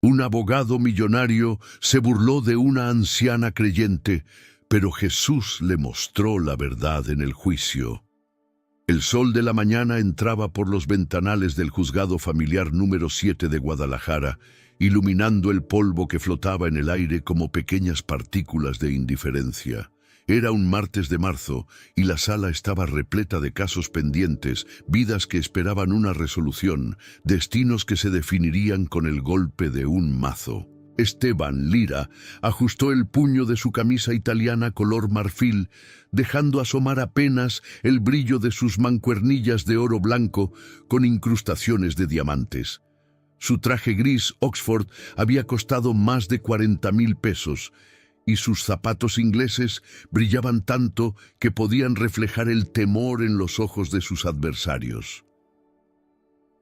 Un abogado millonario se burló de una anciana creyente, pero Jesús le mostró la verdad en el juicio. El sol de la mañana entraba por los ventanales del juzgado familiar número 7 de Guadalajara, iluminando el polvo que flotaba en el aire como pequeñas partículas de indiferencia. Era un martes de marzo y la sala estaba repleta de casos pendientes, vidas que esperaban una resolución, destinos que se definirían con el golpe de un mazo. Esteban Lira ajustó el puño de su camisa italiana color marfil, dejando asomar apenas el brillo de sus mancuernillas de oro blanco con incrustaciones de diamantes. Su traje gris Oxford había costado más de 40,000 pesos, y sus zapatos ingleses brillaban tanto que podían reflejar el temor en los ojos de sus adversarios.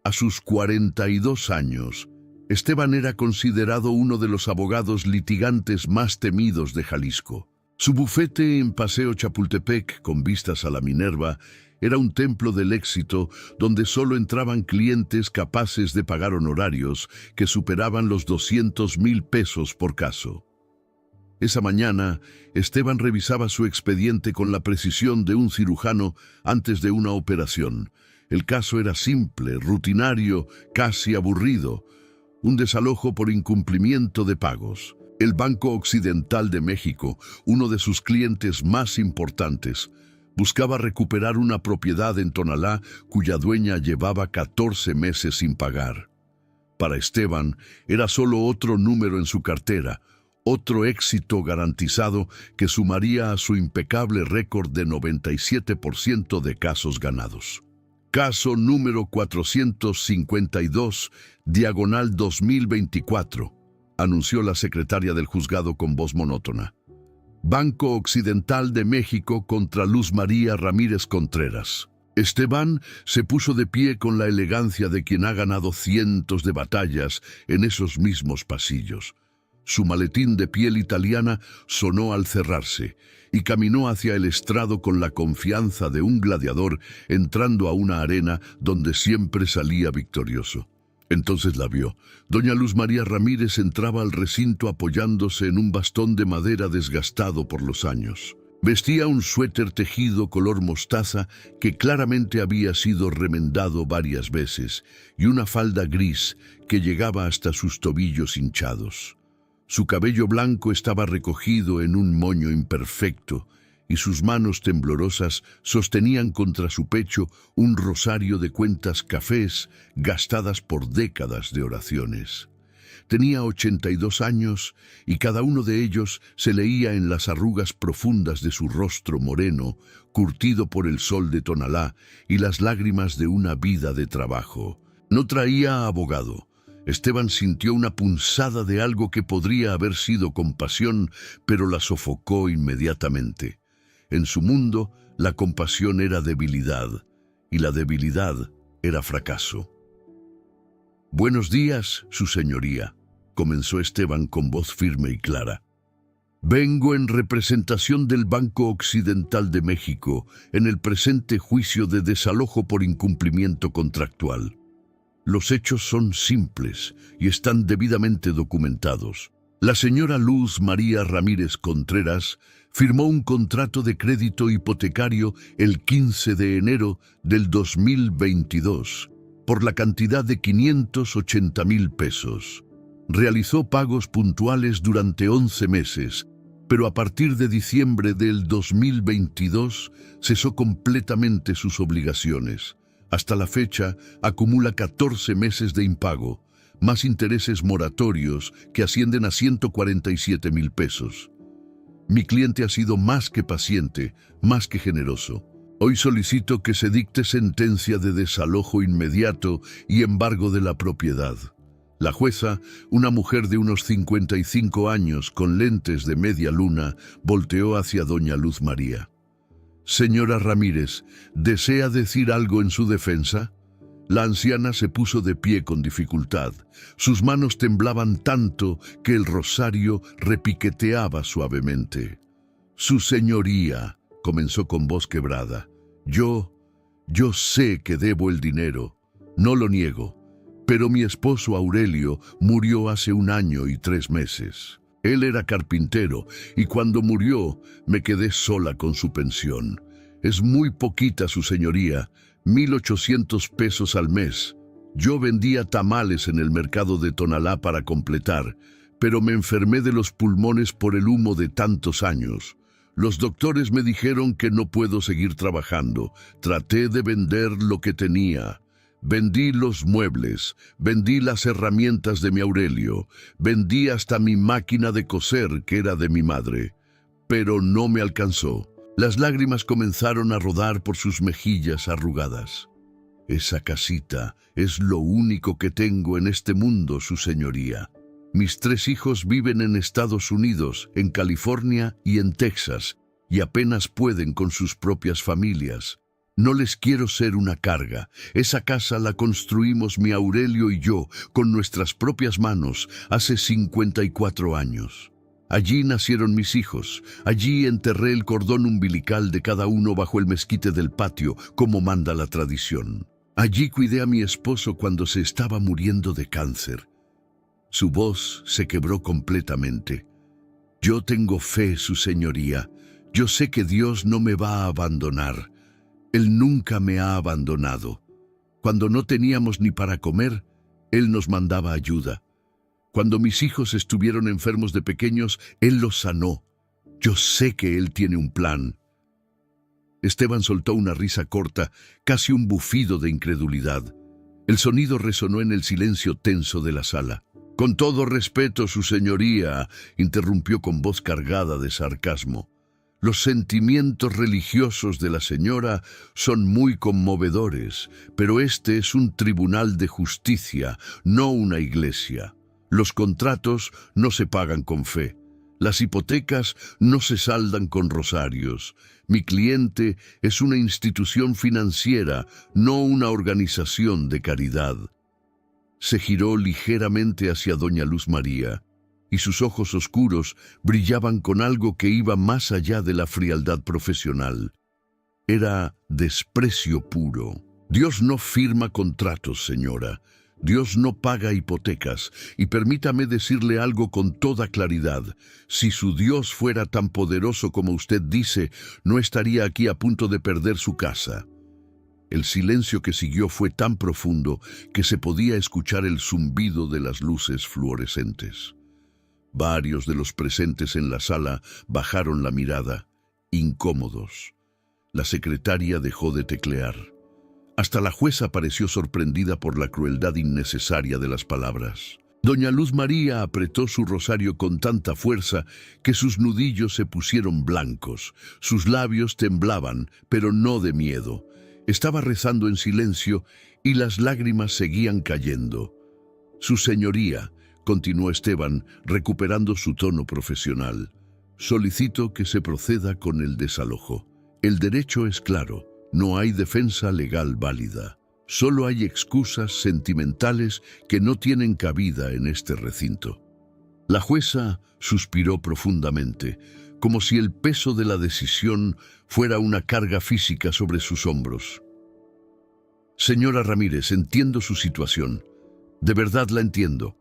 A sus 42 años, Esteban era considerado uno de los abogados litigantes más temidos de Jalisco. Su bufete en Paseo Chapultepec, con vistas a la Minerva, era un templo del éxito donde solo entraban clientes capaces de pagar honorarios que superaban los 200,000 pesos por caso. Esa mañana, Esteban revisaba su expediente con la precisión de un cirujano antes de una operación. El caso era simple, rutinario, casi aburrido. Un desalojo por incumplimiento de pagos. El Banco Occidental de México, uno de sus clientes más importantes, buscaba recuperar una propiedad en Tonalá cuya dueña llevaba 14 meses sin pagar. Para Esteban, era solo otro número en su cartera, otro éxito garantizado que sumaría a su impecable récord de 97% de casos ganados. Caso número 452, diagonal 2024, anunció la secretaria del juzgado con voz monótona. Banco Occidental de México contra Luz María Ramírez Contreras. Esteban se puso de pie con la elegancia de quien ha ganado cientos de batallas en esos mismos pasillos. Su maletín de piel italiana sonó al cerrarse y caminó hacia el estrado con la confianza de un gladiador entrando a una arena donde siempre salía victorioso. Entonces la vio. Doña Luz María Ramírez entraba al recinto apoyándose en un bastón de madera desgastado por los años. Vestía un suéter tejido color mostaza que claramente había sido remendado varias veces y una falda gris que llegaba hasta sus tobillos hinchados. Su cabello blanco estaba recogido en un moño imperfecto y sus manos temblorosas sostenían contra su pecho un rosario de cuentas cafés gastadas por décadas de oraciones. Tenía 82 años y cada uno de ellos se leía en las arrugas profundas de su rostro moreno, curtido por el sol de Tonalá y las lágrimas de una vida de trabajo. No traía abogado. Esteban sintió una punzada de algo que podría haber sido compasión, pero la sofocó inmediatamente. En su mundo, la compasión era debilidad, y la debilidad era fracaso. «Buenos días, su señoría», comenzó Esteban con voz firme y clara. «Vengo en representación del Banco Occidental de México en el presente juicio de desalojo por incumplimiento contractual. Los hechos son simples y están debidamente documentados. La señora Luz María Ramírez Contreras firmó un contrato de crédito hipotecario el 15 de enero del 2022 por la cantidad de 580,000 pesos. Realizó pagos puntuales durante 11 meses, pero a partir de diciembre del 2022 cesó completamente sus obligaciones. Hasta la fecha, acumula 14 meses de impago, más intereses moratorios que ascienden a 147,000 pesos. Mi cliente ha sido más que paciente, más que generoso. Hoy solicito que se dicte sentencia de desalojo inmediato y embargo de la propiedad». La jueza, una mujer de unos 55 años con lentes de media luna, volteó hacia doña Luz María. «Señora Ramírez, ¿desea decir algo en su defensa?». La anciana se puso de pie con dificultad. Sus manos temblaban tanto que el rosario repiqueteaba suavemente. «Su señoría», comenzó con voz quebrada, yo sé que debo el dinero, no lo niego, Pero mi esposo Aurelio murió hace 1 año y 3 meses. Él era carpintero y cuando murió me quedé sola con su pensión. Es muy poquita, su señoría, 1,800 pesos al mes. Yo vendía tamales en el mercado de Tonalá para completar, pero me enfermé de los pulmones por el humo de tantos años. Los doctores me dijeron que no puedo seguir trabajando. Traté de vender lo que tenía. Vendí los muebles, vendí las herramientas de mi Aurelio, vendí hasta mi máquina de coser, que era de mi madre. Pero no me alcanzó. Las lágrimas comenzaron a rodar por sus mejillas arrugadas. Esa casita es lo único que tengo en este mundo, su señoría. Mis 3 hijos viven en Estados Unidos, en California y en Texas, y apenas pueden con sus propias familias. No les quiero ser una carga. Esa casa la construimos mi Aurelio y yo, con nuestras propias manos, hace 54 años. Allí nacieron mis hijos, allí enterré el cordón umbilical de cada uno bajo el mezquite del patio, como manda la tradición. Allí cuidé a mi esposo cuando se estaba muriendo de cáncer. Su voz se quebró completamente. Yo tengo fe, su señoría. Yo sé que Dios no me va a abandonar. Él nunca me ha abandonado. Cuando no teníamos ni para comer, Él nos mandaba ayuda. Cuando mis hijos estuvieron enfermos de pequeños, Él los sanó. Yo sé que Él tiene un plan. Esteban soltó una risa corta, casi un bufido de incredulidad. El sonido resonó en el silencio tenso de la sala. Con todo respeto, su señoría, interrumpió con voz cargada de sarcasmo. Los sentimientos religiosos de la señora son muy conmovedores, pero este es un tribunal de justicia, no una iglesia. Los contratos no se pagan con fe. Las hipotecas no se saldan con rosarios. Mi cliente es una institución financiera, no una organización de caridad. Se giró ligeramente hacia doña Luz María, y sus ojos oscuros brillaban con algo que iba más allá de la frialdad profesional. Era desprecio puro. Dios no firma contratos, señora. Dios no paga hipotecas, y permítame decirle algo con toda claridad. Si su Dios fuera tan poderoso como usted dice, no estaría aquí a punto de perder su casa. El silencio que siguió fue tan profundo que se podía escuchar el zumbido de las luces fluorescentes. Varios de los presentes en la sala bajaron la mirada, incómodos. La secretaria dejó de teclear. Hasta la jueza pareció sorprendida por la crueldad innecesaria de las palabras. Doña Luz María apretó su rosario con tanta fuerza que sus nudillos se pusieron blancos. Sus labios temblaban, pero no de miedo. Estaba rezando en silencio y las lágrimas seguían cayendo. Su señoría, continuó Esteban, recuperando su tono profesional, solicito que se proceda con el desalojo. El derecho es claro, no hay defensa legal válida. Solo hay excusas sentimentales que no tienen cabida en este recinto. La jueza suspiró profundamente, como si el peso de la decisión fuera una carga física sobre sus hombros. Señora Ramírez, entiendo su situación. De verdad la entiendo.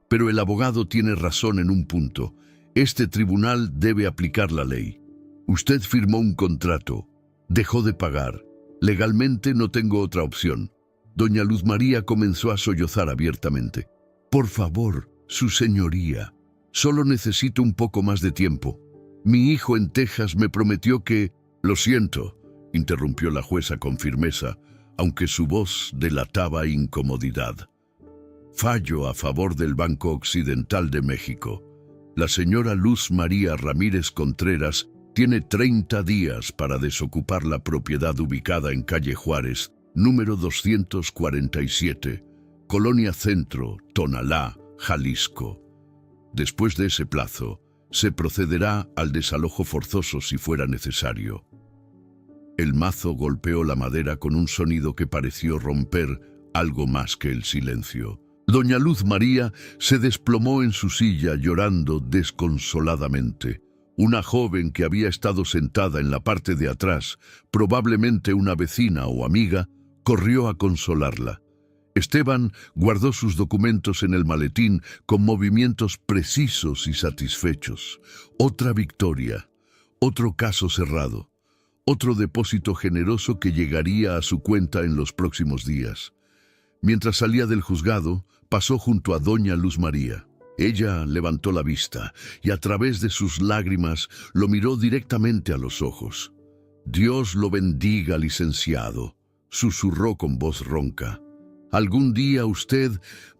Pero el abogado tiene razón en un punto. Este tribunal debe aplicar la ley. Usted firmó un contrato. Dejó de pagar. Legalmente no tengo otra opción. Doña Luz María comenzó a sollozar abiertamente. Por favor, su señoría, solo necesito un poco más de tiempo. Mi hijo en Texas me prometió que... Lo siento, interrumpió la jueza con firmeza, aunque su voz delataba incomodidad. Fallo a favor del Banco Occidental de México. La señora Luz María Ramírez Contreras tiene 30 días para desocupar la propiedad ubicada en calle Juárez, número 247, Colonia Centro, Tonalá, Jalisco. Después de ese plazo, se procederá al desalojo forzoso si fuera necesario. El mazo golpeó la madera con un sonido que pareció romper algo más que el silencio. Doña Luz María se desplomó en su silla llorando desconsoladamente. Una joven que había estado sentada en la parte de atrás, probablemente una vecina o amiga, corrió a consolarla. Esteban guardó sus documentos en el maletín con movimientos precisos y satisfechos. Otra victoria, otro caso cerrado, otro depósito generoso que llegaría a su cuenta en los próximos días. Mientras salía del juzgado, pasó junto a doña Luz María. Ella levantó la vista y a través de sus lágrimas lo miró directamente a los ojos. «Dios lo bendiga, licenciado», susurró con voz ronca. «Algún día usted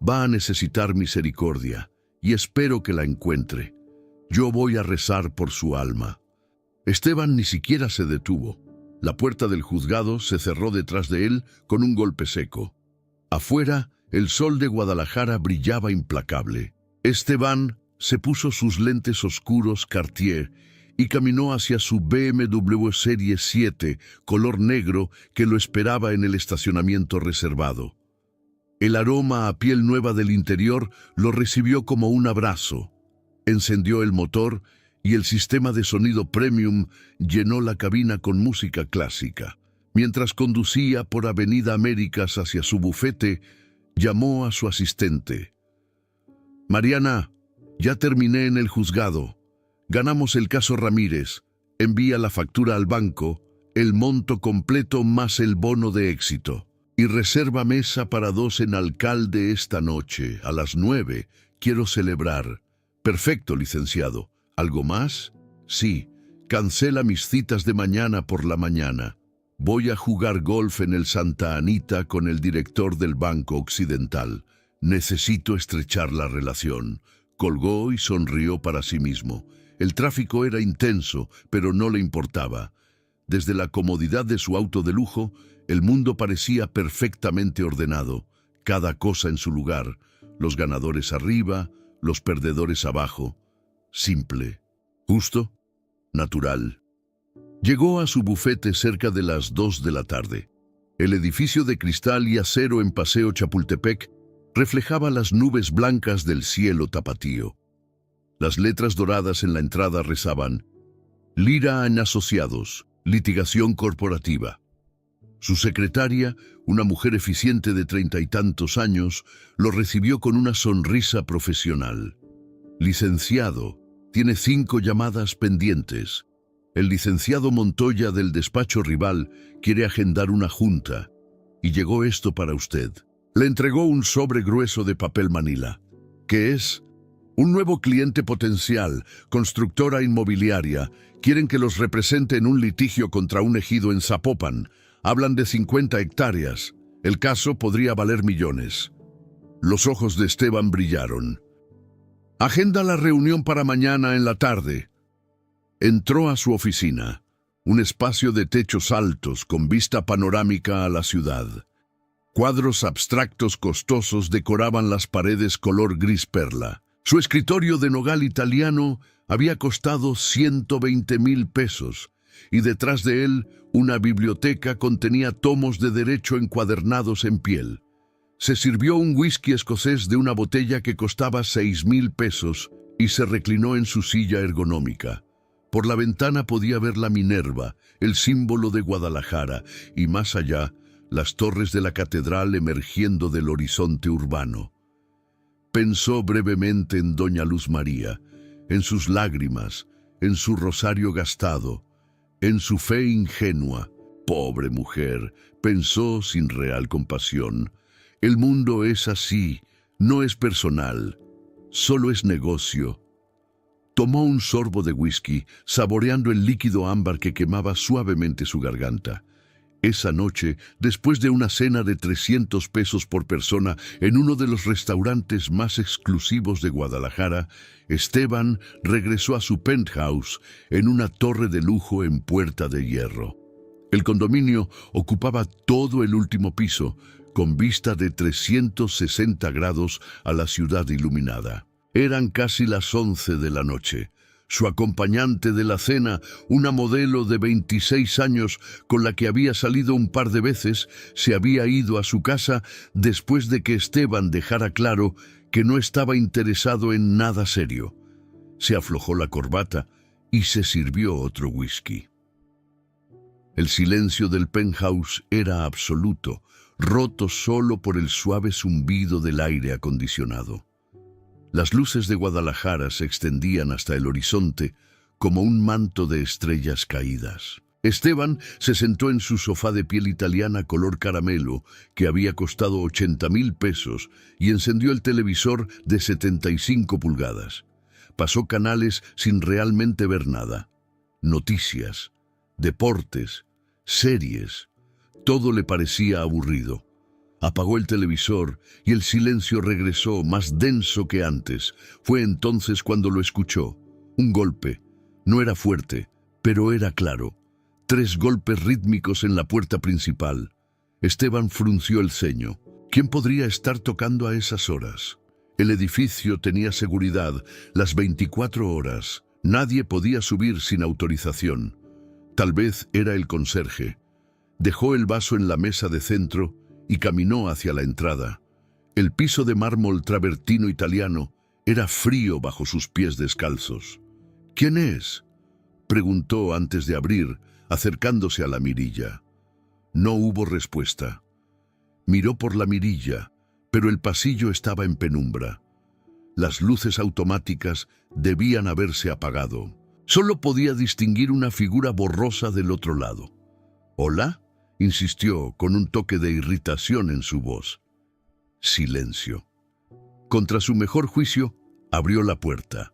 va a necesitar misericordia y espero que la encuentre. Yo voy a rezar por su alma». Esteban ni siquiera se detuvo. La puerta del juzgado se cerró detrás de él con un golpe seco. Afuera, el sol de Guadalajara brillaba implacable. Esteban se puso sus lentes oscuros Cartier y caminó hacia su BMW Serie 7, color negro, que lo esperaba en el estacionamiento reservado. El aroma a piel nueva del interior lo recibió como un abrazo. Encendió el motor y el sistema de sonido premium llenó la cabina con música clásica. Mientras conducía por Avenida Américas hacia su bufete, llamó a su asistente. «Mariana, ya terminé en el juzgado. Ganamos el caso Ramírez. Envía la factura al banco, el monto completo más el bono de éxito. Y reserva mesa para 2 en Alcalde esta noche, a las 9. Quiero celebrar». «Perfecto, licenciado. ¿Algo más?» «Sí. Cancela mis citas de mañana por la mañana. Voy a jugar golf en el Santa Anita con el director del Banco Occidental. Necesito estrechar la relación». Colgó y sonrió para sí mismo. El tráfico era intenso, pero no le importaba. Desde la comodidad de su auto de lujo, el mundo parecía perfectamente ordenado. Cada cosa en su lugar. Los ganadores arriba, los perdedores abajo. Simple, justo, natural. Llegó a su bufete cerca de las 2 de la tarde. El edificio de cristal y acero en Paseo Chapultepec reflejaba las nubes blancas del cielo tapatío. Las letras doradas en la entrada rezaban: Lira en Asociados, litigación corporativa. Su secretaria, una mujer eficiente de 30 y tantos años, lo recibió con una sonrisa profesional. «Licenciado, tiene 5 llamadas pendientes. El licenciado Montoya del despacho rival quiere agendar una junta. Y llegó esto para usted». Le entregó un sobre grueso de papel manila. ¿Qué es? «Un nuevo cliente potencial, constructora inmobiliaria. Quieren que los represente en un litigio contra un ejido en Zapopan. Hablan de 50 hectáreas. El caso podría valer millones». Los ojos de Esteban brillaron. «Agenda la reunión para mañana en la tarde». Entró a su oficina, un espacio de techos altos con vista panorámica a la ciudad. Cuadros abstractos costosos decoraban las paredes color gris perla. Su escritorio de nogal italiano había costado 120,000 pesos y detrás de él una biblioteca contenía tomos de derecho encuadernados en piel. Se sirvió un whisky escocés de una botella que costaba 6,000 pesos y se reclinó en su silla ergonómica. Por la ventana podía ver la Minerva, el símbolo de Guadalajara, y más allá, las torres de la catedral emergiendo del horizonte urbano. Pensó brevemente en doña Luz María, en sus lágrimas, en su rosario gastado, en su fe ingenua. Pobre mujer, pensó sin real compasión. El mundo es así, no es personal, solo es negocio. Tomó un sorbo de whisky, saboreando el líquido ámbar que quemaba suavemente su garganta. Esa noche, después de una cena de 300 pesos por persona en uno de los restaurantes más exclusivos de Guadalajara, Esteban regresó a su penthouse en una torre de lujo en Puerta de Hierro. El condominio ocupaba todo el último piso, con vista de 360 grados a la ciudad iluminada. Eran casi las 11 de la noche. Su acompañante de la cena, una modelo de 26 años con la que había salido un par de veces, se había ido a su casa después de que Esteban dejara claro que no estaba interesado en nada serio. Se aflojó la corbata y se sirvió otro whisky. El silencio del penthouse era absoluto. roto solo por el suave zumbido del aire acondicionado. Las luces de Guadalajara se extendían hasta el horizonte como un manto de estrellas caídas. Esteban se sentó en su sofá de piel italiana color caramelo, que había costado 80,000 pesos, y encendió el televisor de 75 pulgadas. Pasó canales sin realmente ver nada. Noticias, deportes, series. Todo le parecía aburrido. Apagó el televisor y el silencio regresó más denso que antes. Fue entonces cuando lo escuchó. Un golpe. No era fuerte, pero era claro. 3 golpes rítmicos en la puerta principal. Esteban frunció el ceño. ¿Quién podría estar tocando a esas horas? El edificio tenía seguridad las 24 horas. Nadie podía subir sin autorización. Tal vez era el conserje. Dejó el vaso en la mesa de centro y caminó hacia la entrada. El piso de mármol travertino italiano era frío bajo sus pies descalzos. ¿Quién es?, preguntó antes de abrir, acercándose a la mirilla. No hubo respuesta. Miró por la mirilla, pero el pasillo estaba en penumbra. Las luces automáticas debían haberse apagado. Solo podía distinguir una figura borrosa del otro lado. «¿Hola?», insistió con un toque de irritación en su voz. Silencio. Contra su mejor juicio, abrió la puerta.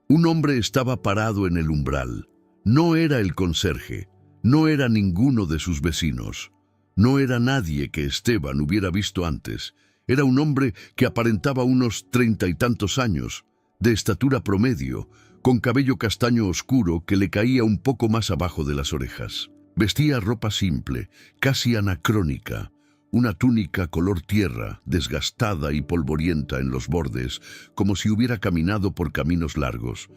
Un hombre estaba parado en el umbral. No era el conserje, no era ninguno de sus vecinos, no era nadie que Esteban hubiera visto antes. Era un hombre que aparentaba unos 30 y tantos años, de estatura promedio, con cabello castaño oscuro que le caía un poco más abajo de las orejas. Vestía ropa simple, casi anacrónica, una túnica color tierra, desgastada y polvorienta en los bordes, como si hubiera caminado por caminos largos.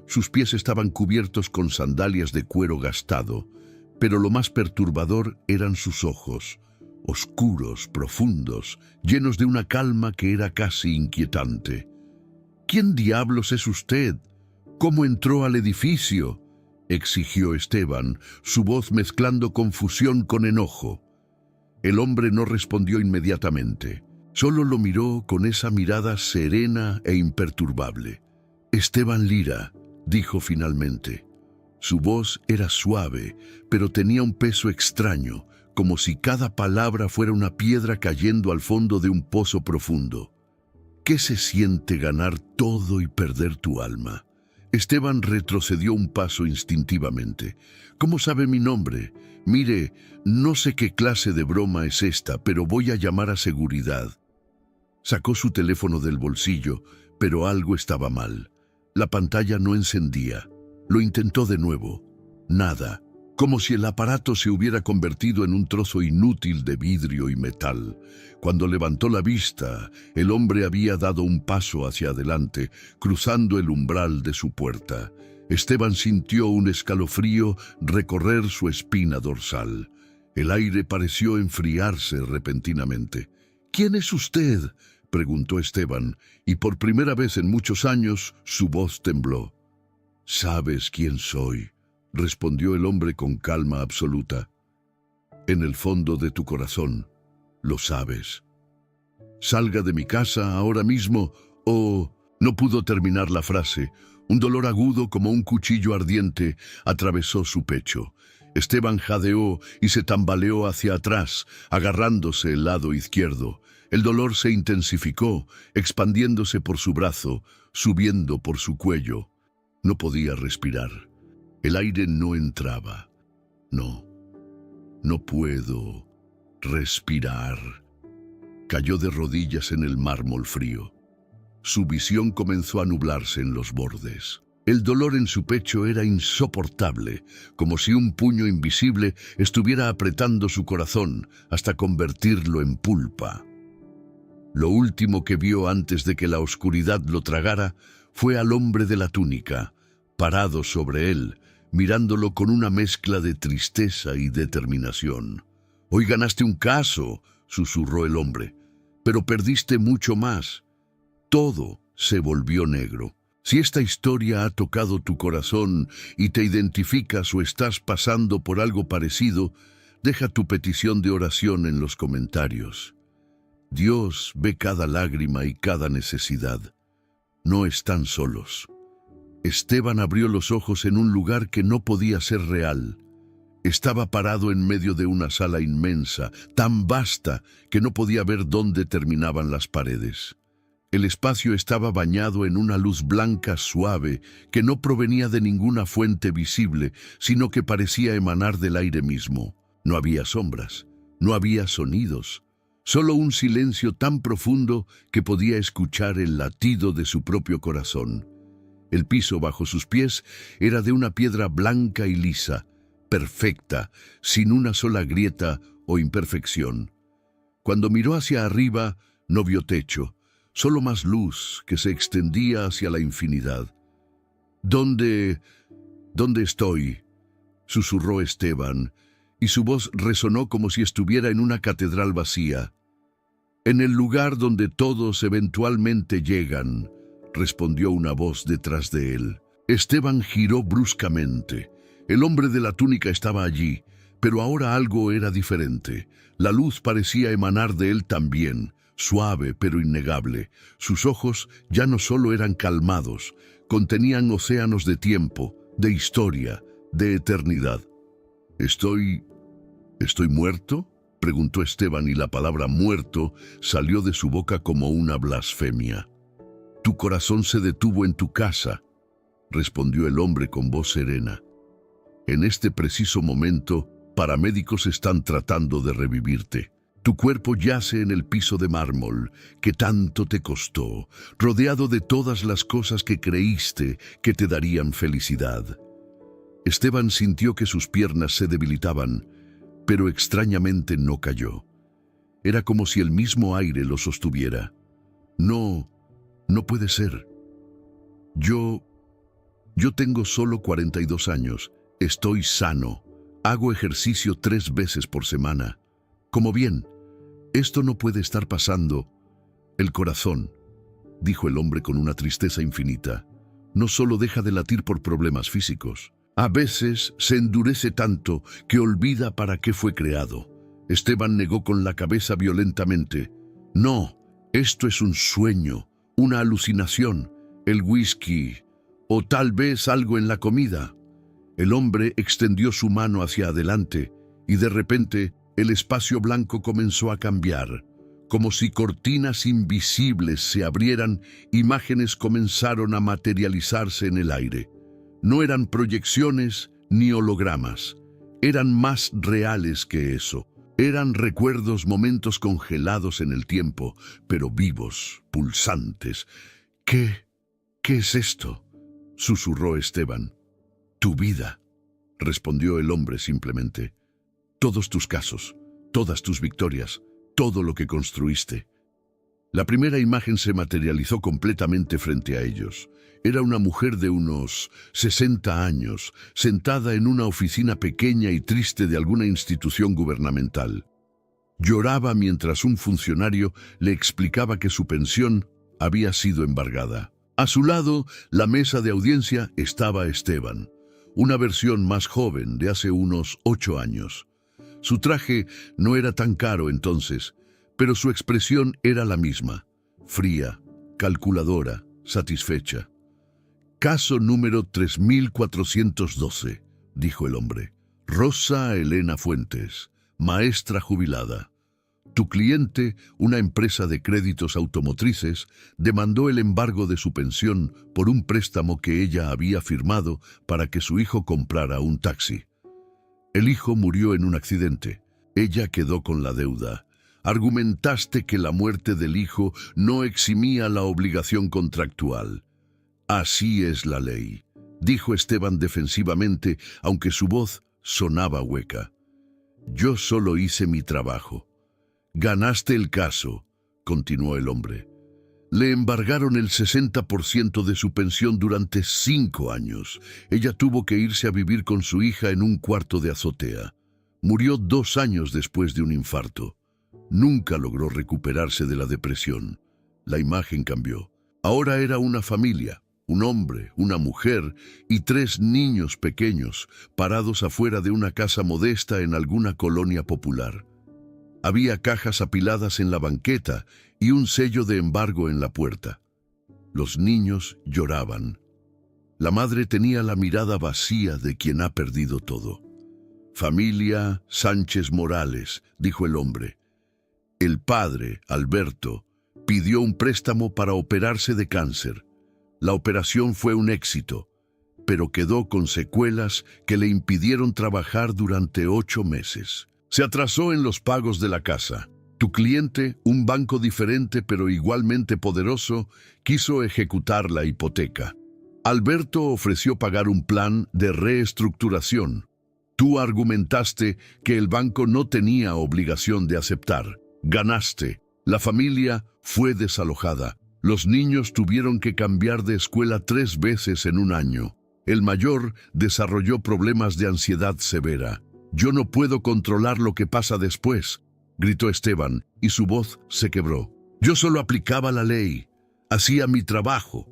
Sus pies estaban cubiertos con sandalias de cuero gastado, pero lo más perturbador eran sus ojos, oscuros, profundos, llenos de una calma que era casi inquietante. «¿Quién diablos es usted? ¿Cómo entró al edificio?», exigió Esteban, su voz mezclando confusión con enojo. El hombre no respondió inmediatamente. Solo lo miró con esa mirada serena e imperturbable. «Esteban Lira», dijo finalmente. Su voz era suave, pero tenía un peso extraño, como si cada palabra fuera una piedra cayendo al fondo de un pozo profundo. «¿Qué se siente ganar todo y perder tu alma?». Esteban retrocedió un paso instintivamente. «¿Cómo sabe mi nombre? Mire, no sé qué clase de broma es esta, pero voy a llamar a seguridad». Sacó su teléfono del bolsillo, pero algo estaba mal. La pantalla no encendía. Lo intentó de nuevo. Nada. Como si el aparato se hubiera convertido en un trozo inútil de vidrio y metal. Cuando levantó la vista, el hombre había dado un paso hacia adelante, cruzando el umbral de su puerta. Esteban sintió un escalofrío recorrer su espina dorsal. El aire pareció enfriarse repentinamente. «¿Quién es usted?», preguntó Esteban, y por primera vez en muchos años su voz tembló. «¿Sabes quién soy?», respondió el hombre con calma absoluta. «En el fondo de tu corazón, lo sabes. Salga de mi casa ahora mismo o...». No pudo terminar la frase. Un dolor agudo como un cuchillo ardiente atravesó su pecho. Esteban jadeó y se tambaleó hacia atrás, agarrándose el lado izquierdo. El dolor se intensificó, expandiéndose por su brazo, subiendo por su cuello. No podía respirar. El aire no entraba. No puedo respirar. Cayó de rodillas en el mármol frío. Su visión comenzó a nublarse en los bordes. El dolor en su pecho era insoportable, como si un puño invisible estuviera apretando su corazón hasta convertirlo en pulpa. Lo último que vio antes de que la oscuridad lo tragara fue al hombre de la túnica, parado sobre él, mirándolo con una mezcla de tristeza y determinación. «Hoy ganaste un caso», susurró el hombre, «pero perdiste mucho más. Todo se volvió negro. Si esta historia ha tocado tu corazón y te identificas o estás pasando por algo parecido, Deja tu petición de oración en los comentarios. Dios ve cada lágrima y cada necesidad. No están solos. Esteban abrió los ojos en un lugar que no podía ser real. Estaba parado en medio de una sala inmensa, tan vasta que no podía ver dónde terminaban las paredes. El espacio estaba bañado en una luz blanca suave que no provenía de ninguna fuente visible, sino que parecía emanar del aire mismo. No había sombras, no había sonidos, solo un silencio tan profundo que podía escuchar el latido de su propio corazón. El piso bajo sus pies era de una piedra blanca y lisa, perfecta, sin una sola grieta o imperfección. Cuando miró hacia arriba, no vio techo, solo más luz que se extendía hacia la infinidad. ¿Dónde estoy?, susurró Esteban, y su voz resonó como si estuviera en una catedral vacía. En el lugar donde todos eventualmente llegan, respondió una voz detrás de él. Esteban giró bruscamente. El hombre de la túnica estaba allí, pero ahora algo era diferente. La luz parecía emanar de él también, suave pero innegable. Sus ojos ya no solo eran calmados, contenían océanos de tiempo, de historia, de eternidad. ¿Estoy muerto?, preguntó Esteban, y la palabra muerto salió de su boca como una blasfemia. Tu corazón se detuvo en tu casa, respondió el hombre con voz serena. En este preciso momento, paramédicos están tratando de revivirte. Tu cuerpo yace en el piso de mármol que tanto te costó, rodeado de todas las cosas que creíste que te darían felicidad. Esteban sintió que sus piernas se debilitaban, pero extrañamente no cayó. Era como si el mismo aire lo sostuviera. No puede ser. Yo tengo solo 42 años, estoy sano, hago ejercicio 3 veces por semana. Como bien, esto no puede estar pasando. El corazón, dijo el hombre con una tristeza infinita, no solo deja de latir por problemas físicos. A veces se endurece tanto que olvida para qué fue creado. Esteban negó con la cabeza violentamente. No, esto es un sueño, una alucinación, el whisky, o tal vez algo en la comida. El hombre extendió su mano hacia adelante y de repente el espacio blanco comenzó a cambiar. Como si cortinas invisibles se abrieran, imágenes comenzaron a materializarse en el aire. No eran proyecciones ni hologramas, eran más reales que eso. Eran recuerdos, momentos congelados en el tiempo, pero vivos, pulsantes. ¿Qué es esto?, susurró Esteban. Tu vida, respondió el hombre simplemente. Todos tus casos, todas tus victorias, todo lo que construiste. La primera imagen se materializó completamente frente a ellos. Era una mujer de unos 60 años, sentada en una oficina pequeña y triste de alguna institución gubernamental. Lloraba mientras un funcionario le explicaba que su pensión había sido embargada. A su lado, la mesa de audiencia, estaba Esteban, una versión más joven de hace unos 8 años. Su traje no era tan caro entonces, pero su expresión era la misma, fría, calculadora, satisfecha. Caso número 3412, dijo el hombre. Rosa Elena Fuentes, maestra jubilada. Tu cliente, una empresa de créditos automotrices, demandó el embargo de su pensión por un préstamo que ella había firmado para que su hijo comprara un taxi. El hijo murió en un accidente. Ella quedó con la deuda. Argumentaste que la muerte del hijo no eximía la obligación contractual. Así es la ley, dijo Esteban defensivamente, aunque su voz sonaba hueca. Yo solo hice mi trabajo. Ganaste el caso, continuó el hombre. Le embargaron el 60% de su pensión durante 5 años. Ella tuvo que irse a vivir con su hija en un cuarto de azotea. Murió 2 años después de un infarto. Nunca logró recuperarse de la depresión. La imagen cambió. Ahora era una familia. un hombre, una mujer y 3 niños pequeños parados afuera de una casa modesta en alguna colonia popular. Había cajas apiladas en la banqueta y un sello de embargo en la puerta. Los niños lloraban. La madre tenía la mirada vacía de quien ha perdido todo. «Familia Sánchez Morales», dijo el hombre. El padre, Alberto, pidió un préstamo para operarse de cáncer. La operación fue un éxito, pero quedó con secuelas que le impidieron trabajar durante 8 meses. Se atrasó en los pagos de la casa. Tu cliente, un banco diferente pero igualmente poderoso, quiso ejecutar la hipoteca. Alberto ofreció pagar un plan de reestructuración. Tú argumentaste que el banco no tenía obligación de aceptar. Ganaste. La familia fue desalojada. Los niños tuvieron que cambiar de escuela 3 veces en un año. El mayor desarrolló problemas de ansiedad severa. «Yo no puedo controlar lo que pasa después», gritó Esteban, y su voz se quebró. «Yo solo aplicaba la ley. Hacía mi trabajo».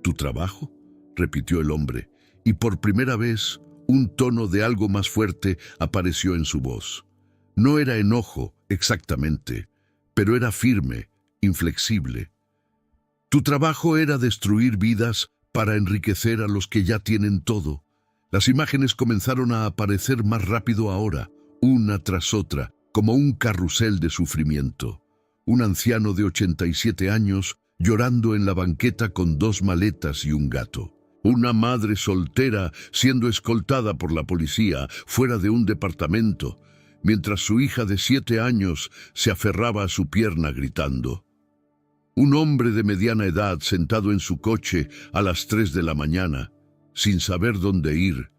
«¿Tu trabajo?», repitió el hombre, y por primera vez un tono de algo más fuerte apareció en su voz. No era enojo, exactamente, pero era firme, inflexible. «Tu trabajo era destruir vidas para enriquecer a los que ya tienen todo». Las imágenes comenzaron a aparecer más rápido ahora, una tras otra, como un carrusel de sufrimiento. Un anciano de 87 años llorando en la banqueta con 2 maletas y un gato. Una madre soltera siendo escoltada por la policía fuera de un departamento, mientras su hija de 7 años se aferraba a su pierna gritando. Un hombre de mediana edad sentado en su coche a las 3 de la mañana, sin saber dónde ir,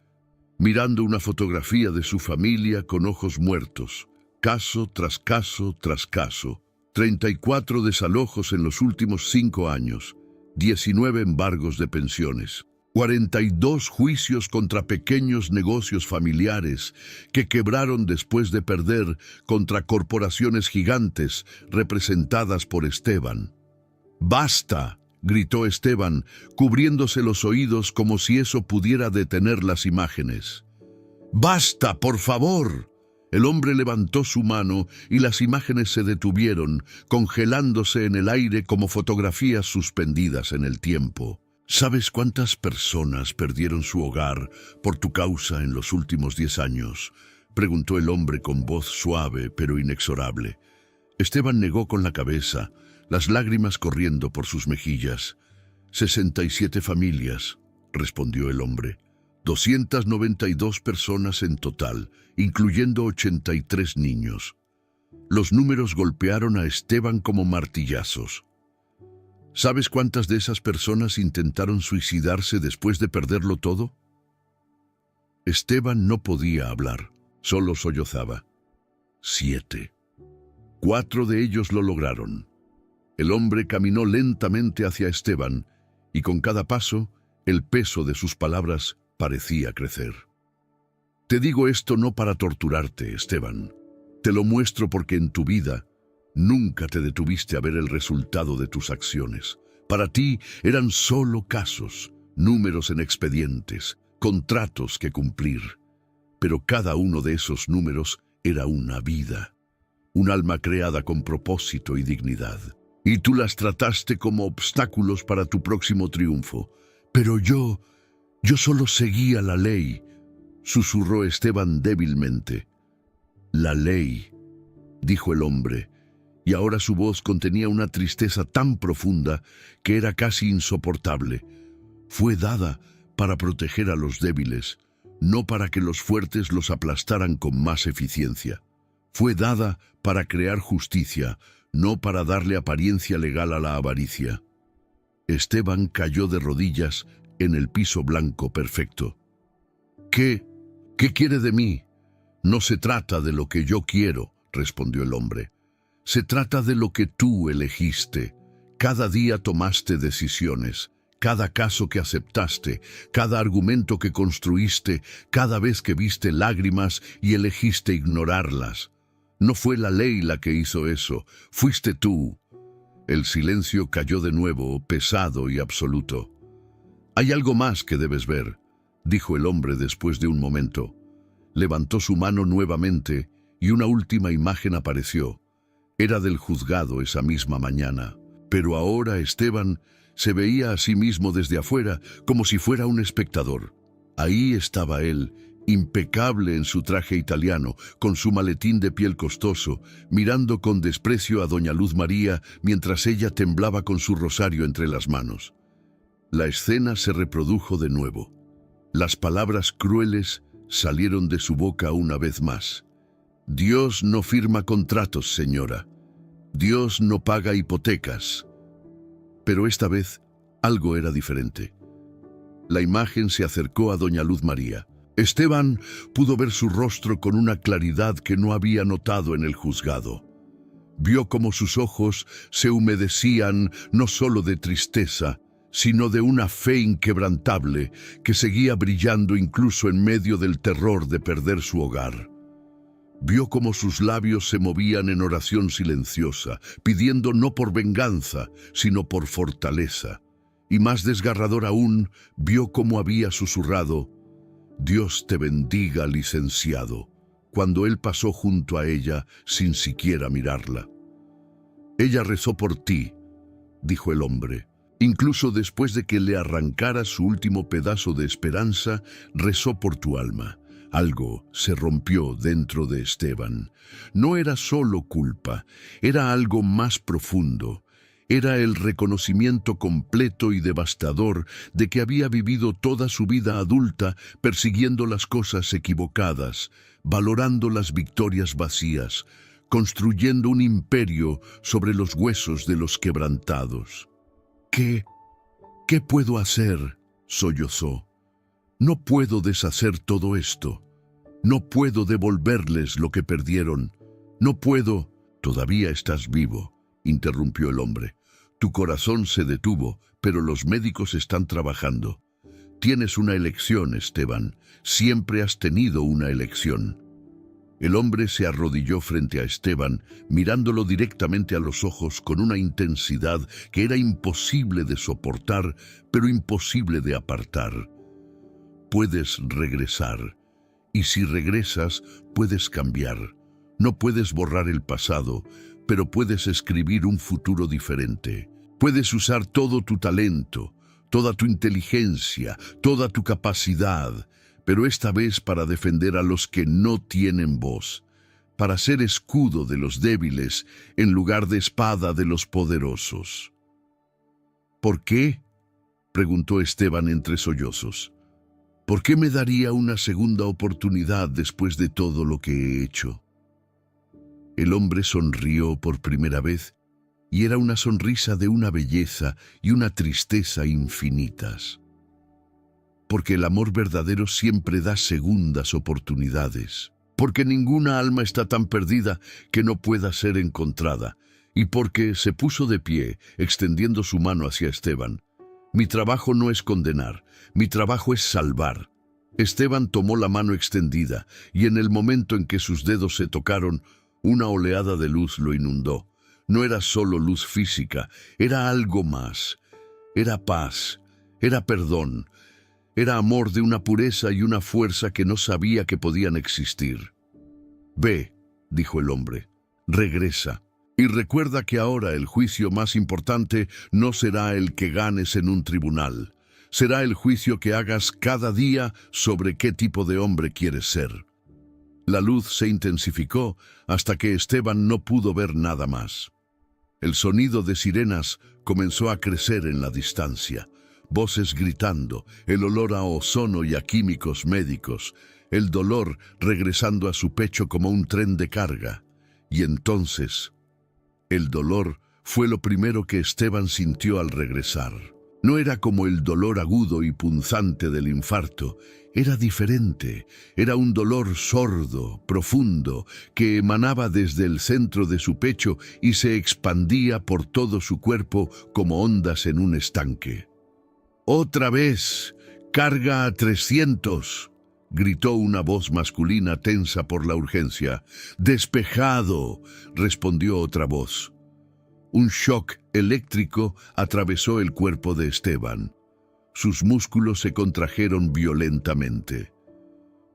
mirando una fotografía de su familia con ojos muertos, caso tras caso tras caso. 34 desalojos en los últimos 5 años, 19 embargos de pensiones, 42 juicios contra pequeños negocios familiares que quebraron después de perder contra corporaciones gigantes representadas por Esteban. «¡Basta!», gritó Esteban, cubriéndose los oídos como si eso pudiera detener las imágenes. «¡Basta, por favor!». El hombre levantó su mano y las imágenes se detuvieron, congelándose en el aire como fotografías suspendidas en el tiempo. «¿Sabes cuántas personas perdieron su hogar por tu causa en los últimos 10 años?» preguntó el hombre con voz suave pero inexorable. Esteban negó con la cabeza, las lágrimas corriendo por sus mejillas. 67 familias, respondió el hombre. 292 personas en total, incluyendo 83 niños. Los números golpearon a Esteban como martillazos. ¿Sabes cuántas de esas personas intentaron suicidarse después de perderlo todo? Esteban no podía hablar, solo sollozaba. 7. 4 de ellos lo lograron. El hombre caminó lentamente hacia Esteban, y con cada paso, el peso de sus palabras parecía crecer. Te digo esto no para torturarte, Esteban. Te lo muestro porque en tu vida nunca te detuviste a ver el resultado de tus acciones. Para ti eran solo casos, números en expedientes, contratos que cumplir. Pero cada uno de esos números era una vida, un alma creada con propósito y dignidad. Y tú las trataste como obstáculos para tu próximo triunfo. Pero yo solo seguía la ley, susurró Esteban débilmente. La ley, dijo el hombre, y ahora su voz contenía una tristeza tan profunda que era casi insoportable. Fue dada para proteger a los débiles, no para que los fuertes los aplastaran con más eficiencia. Fue dada para crear justicia, no para darle apariencia legal a la avaricia. Esteban cayó de rodillas en el piso blanco perfecto. ¿Qué quiere de mí? No se trata de lo que yo quiero, respondió el hombre. Se trata de lo que tú elegiste. Cada día tomaste decisiones. Cada caso que aceptaste, cada argumento que construiste, cada vez que viste lágrimas y elegiste ignorarlas. No fue la ley la que hizo eso, fuiste tú. El silencio cayó de nuevo, pesado y absoluto. Hay algo más que debes ver, dijo el hombre después de un momento. Levantó su mano nuevamente y una última imagen apareció. Era del juzgado esa misma mañana. Pero ahora Esteban se veía a sí mismo desde afuera como si fuera un espectador. Ahí estaba él, impecable en su traje italiano, con su maletín de piel costoso, mirando con desprecio a doña Luz María mientras ella temblaba con su rosario entre las manos. La escena se reprodujo de nuevo. Las palabras crueles salieron de su boca una vez más. Dios no firma contratos, señora. Dios no paga hipotecas. Pero esta vez algo era diferente. La imagen se acercó a doña Luz María. Esteban pudo ver su rostro con una claridad que no había notado en el juzgado. Vio cómo sus ojos se humedecían no solo de tristeza, sino de una fe inquebrantable que seguía brillando incluso en medio del terror de perder su hogar. Vio cómo sus labios se movían en oración silenciosa, pidiendo no por venganza, sino por fortaleza. Y más desgarrador aún, vio cómo había susurrado: «Dios te bendiga, licenciado», cuando él pasó junto a ella sin siquiera mirarla. «Ella rezó por ti», dijo el hombre. «Incluso después de que le arrancara su último pedazo de esperanza, rezó por tu alma». Algo se rompió dentro de Esteban. No era solo culpa, era algo más profundo. Era el reconocimiento completo y devastador de que había vivido toda su vida adulta persiguiendo las cosas equivocadas, valorando las victorias vacías, construyendo un imperio sobre los huesos de los quebrantados. ¿Qué puedo hacer?», sollozó. «No puedo deshacer todo esto. No puedo devolverles lo que perdieron. No puedo». «Todavía estás vivo», interrumpió el hombre. «Tu corazón se detuvo, pero los médicos están trabajando. Tienes una elección, Esteban. Siempre has tenido una elección». El hombre se arrodilló frente a Esteban, mirándolo directamente a los ojos con una intensidad que era imposible de soportar, pero imposible de apartar. «Puedes regresar. Y si regresas, puedes cambiar. No puedes borrar el pasado, pero puedes escribir un futuro diferente. Puedes usar todo tu talento, toda tu inteligencia, toda tu capacidad, pero esta vez para defender a los que no tienen voz, para ser escudo de los débiles en lugar de espada de los poderosos». «¿Por qué?», preguntó Esteban entre sollozos. «¿Por qué me daría una segunda oportunidad después de todo lo que he hecho?». El hombre sonrió por primera vez, y era una sonrisa de una belleza y una tristeza infinitas. Porque el amor verdadero siempre da segundas oportunidades. Porque ninguna alma está tan perdida que no pueda ser encontrada. Y porque se puso de pie, extendiendo su mano hacia Esteban. «Mi trabajo no es condenar, mi trabajo es salvar». Esteban tomó la mano extendida, y en el momento en que sus dedos se tocaron, una oleada de luz lo inundó. No era solo luz física, era algo más. Era paz, era perdón, era amor de una pureza y una fuerza que no sabía que podían existir. «Ve», dijo el hombre, «regresa. Y recuerda que ahora el juicio más importante no será el que ganes en un tribunal. Será el juicio que hagas cada día sobre qué tipo de hombre quieres ser». La luz se intensificó hasta que Esteban no pudo ver nada más. El sonido de sirenas comenzó a crecer en la distancia. Voces gritando, el olor a ozono y a químicos médicos, el dolor regresando a su pecho como un tren de carga. Y entonces, el dolor fue lo primero que Esteban sintió al regresar. No era como el dolor agudo y punzante del infarto, era diferente, era un dolor sordo, profundo, que emanaba desde el centro de su pecho y se expandía por todo su cuerpo como ondas en un estanque. «Otra vez, carga a 300», gritó una voz masculina tensa por la urgencia. «Despejado», respondió otra voz. Un shock eléctrico atravesó el cuerpo de Esteban. Sus músculos se contrajeron violentamente.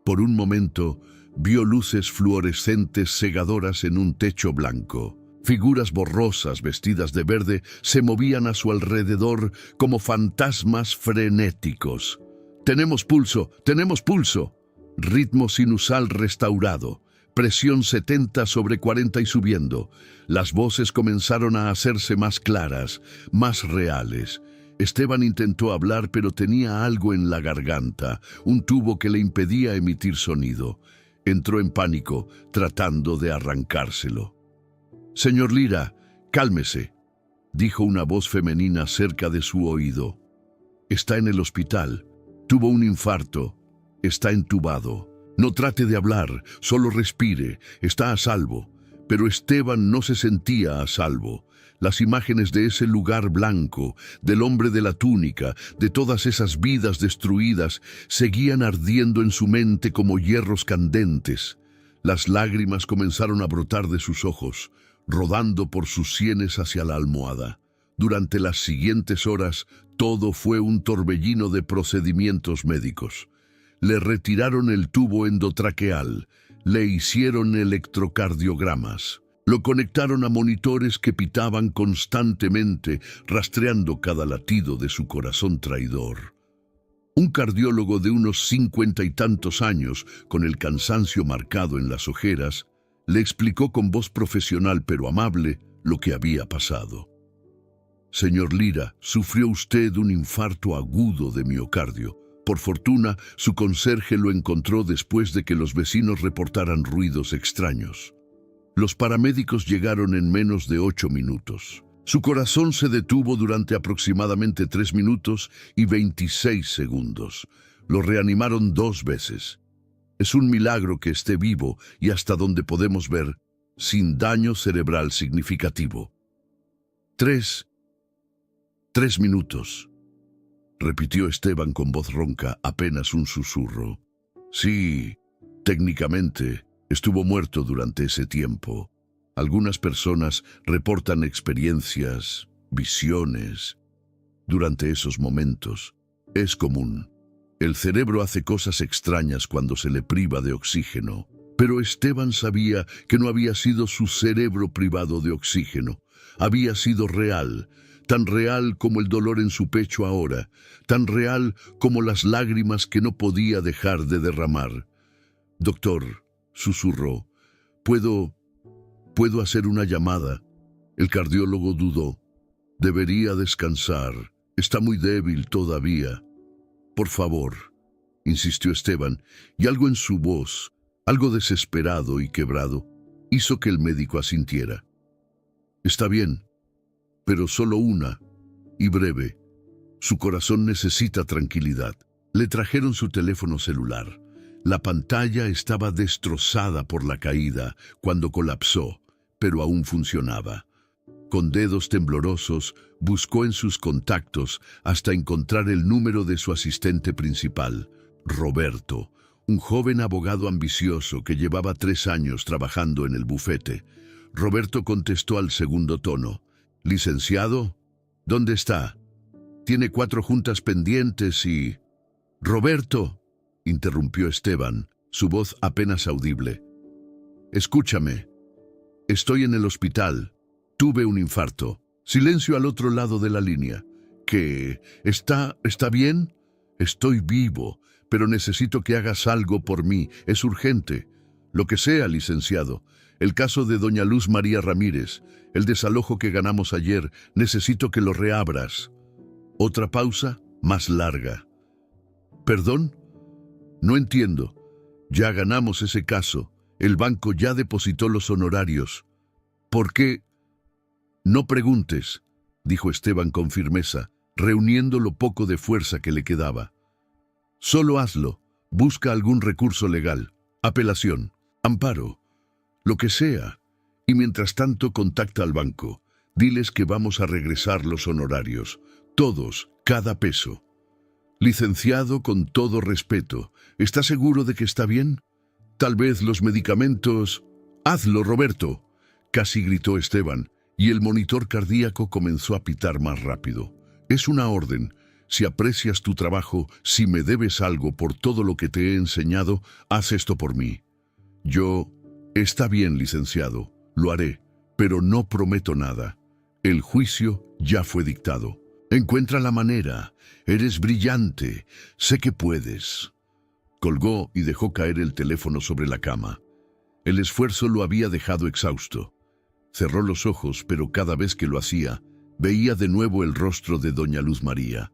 Por un momento, vio luces fluorescentes cegadoras en un techo blanco. Figuras borrosas vestidas de verde se movían a su alrededor como fantasmas frenéticos. «Tenemos pulso, tenemos pulso». Ritmo sinusal restaurado. Presión 70 sobre 40 y subiendo. Las voces comenzaron a hacerse más claras, más reales. Esteban intentó hablar, pero tenía algo en la garganta, un tubo que le impedía emitir sonido. Entró en pánico, tratando de arrancárselo. «Señor Lira, cálmese», dijo una voz femenina cerca de su oído. «Está en el hospital. Tuvo un infarto. Está entubado. No trate de hablar, solo respire. Está a salvo». Pero Esteban no se sentía a salvo. Las imágenes de ese lugar blanco, del hombre de la túnica, de todas esas vidas destruidas, seguían ardiendo en su mente como hierros candentes. Las lágrimas comenzaron a brotar de sus ojos, rodando por sus sienes hacia la almohada. Durante las siguientes horas, todo fue un torbellino de procedimientos médicos. Le retiraron el tubo endotraqueal, le hicieron electrocardiogramas. Lo conectaron a monitores que pitaban constantemente, rastreando cada latido de su corazón traidor. Un cardiólogo de unos 50 y tantos años, con el cansancio marcado en las ojeras, le explicó con voz profesional pero amable lo que había pasado. «Señor Lira, sufrió usted un infarto agudo de miocardio. Por fortuna, su conserje lo encontró después de que los vecinos reportaran ruidos extraños. Los paramédicos llegaron en menos de 8 minutos. Su corazón se detuvo durante aproximadamente 3 minutos y 26 segundos. Lo reanimaron 2 veces. Es un milagro que esté vivo y, hasta donde podemos ver, sin daño cerebral significativo». Tres minutos, repitió Esteban con voz ronca, apenas un susurro. «Sí, técnicamente estuvo muerto durante ese tiempo. Algunas personas reportan experiencias, visiones. Durante esos momentos es común. El cerebro hace cosas extrañas cuando se le priva de oxígeno. Pero Esteban sabía que no había sido su cerebro privado de oxígeno. Había sido real, tan real como el dolor en su pecho ahora, tan real como las lágrimas que no podía dejar de derramar. «Doctor», susurró, ¿Puedo hacer una llamada?» El cardiólogo dudó. «Debería descansar. Está muy débil todavía». «Por favor», insistió Esteban, y algo en su voz, algo desesperado y quebrado, hizo que el médico asintiera. «Está bien, pero solo una, y breve. Su corazón necesita tranquilidad». Le trajeron su teléfono celular. La pantalla estaba destrozada por la caída cuando colapsó, pero aún funcionaba. Con dedos temblorosos, buscó en sus contactos hasta encontrar el número de su asistente principal, Roberto, un joven abogado ambicioso que llevaba 3 años trabajando en el bufete. Roberto contestó al segundo tono. «Licenciado, ¿dónde está? Tiene 4 juntas pendientes y...» «Roberto», interrumpió Esteban, su voz apenas audible. «Escúchame. Estoy en el hospital. Tuve un infarto». Silencio al otro lado de la línea. «¿Qué? ¿Está bien?» «Estoy vivo, pero necesito que hagas algo por mí. Es urgente». «Lo que sea, licenciado. El caso de doña Luz María Ramírez, el desalojo que ganamos ayer, necesito que lo reabras». Otra pausa, más larga. «¿Perdón? No entiendo. Ya ganamos ese caso. El banco ya depositó los honorarios. ¿Por qué?» «No preguntes», dijo Esteban con firmeza, reuniendo lo poco de fuerza que le quedaba. «Solo hazlo. Busca algún recurso legal. Apelación. Amparo. Lo que sea. Y mientras tanto contacta al banco. Diles que vamos a regresar los honorarios. Todos, cada peso». «Licenciado, con todo respeto, ¿está seguro de que está bien? Tal vez los medicamentos...» «Hazlo, Roberto», casi gritó Esteban, y el monitor cardíaco comenzó a pitar más rápido. «Es una orden. si aprecias tu trabajo, si me debes algo por todo lo que te he enseñado, haz esto por mí. Yo, está bien, licenciado, lo haré, pero no prometo nada. El juicio ya fue dictado. Encuentra la manera. Eres brillante. Sé que puedes. Colgó y dejó caer el teléfono sobre la cama. El esfuerzo lo había dejado exhausto. Cerró los ojos, pero cada vez que lo hacía, veía de nuevo el rostro de doña Luz María,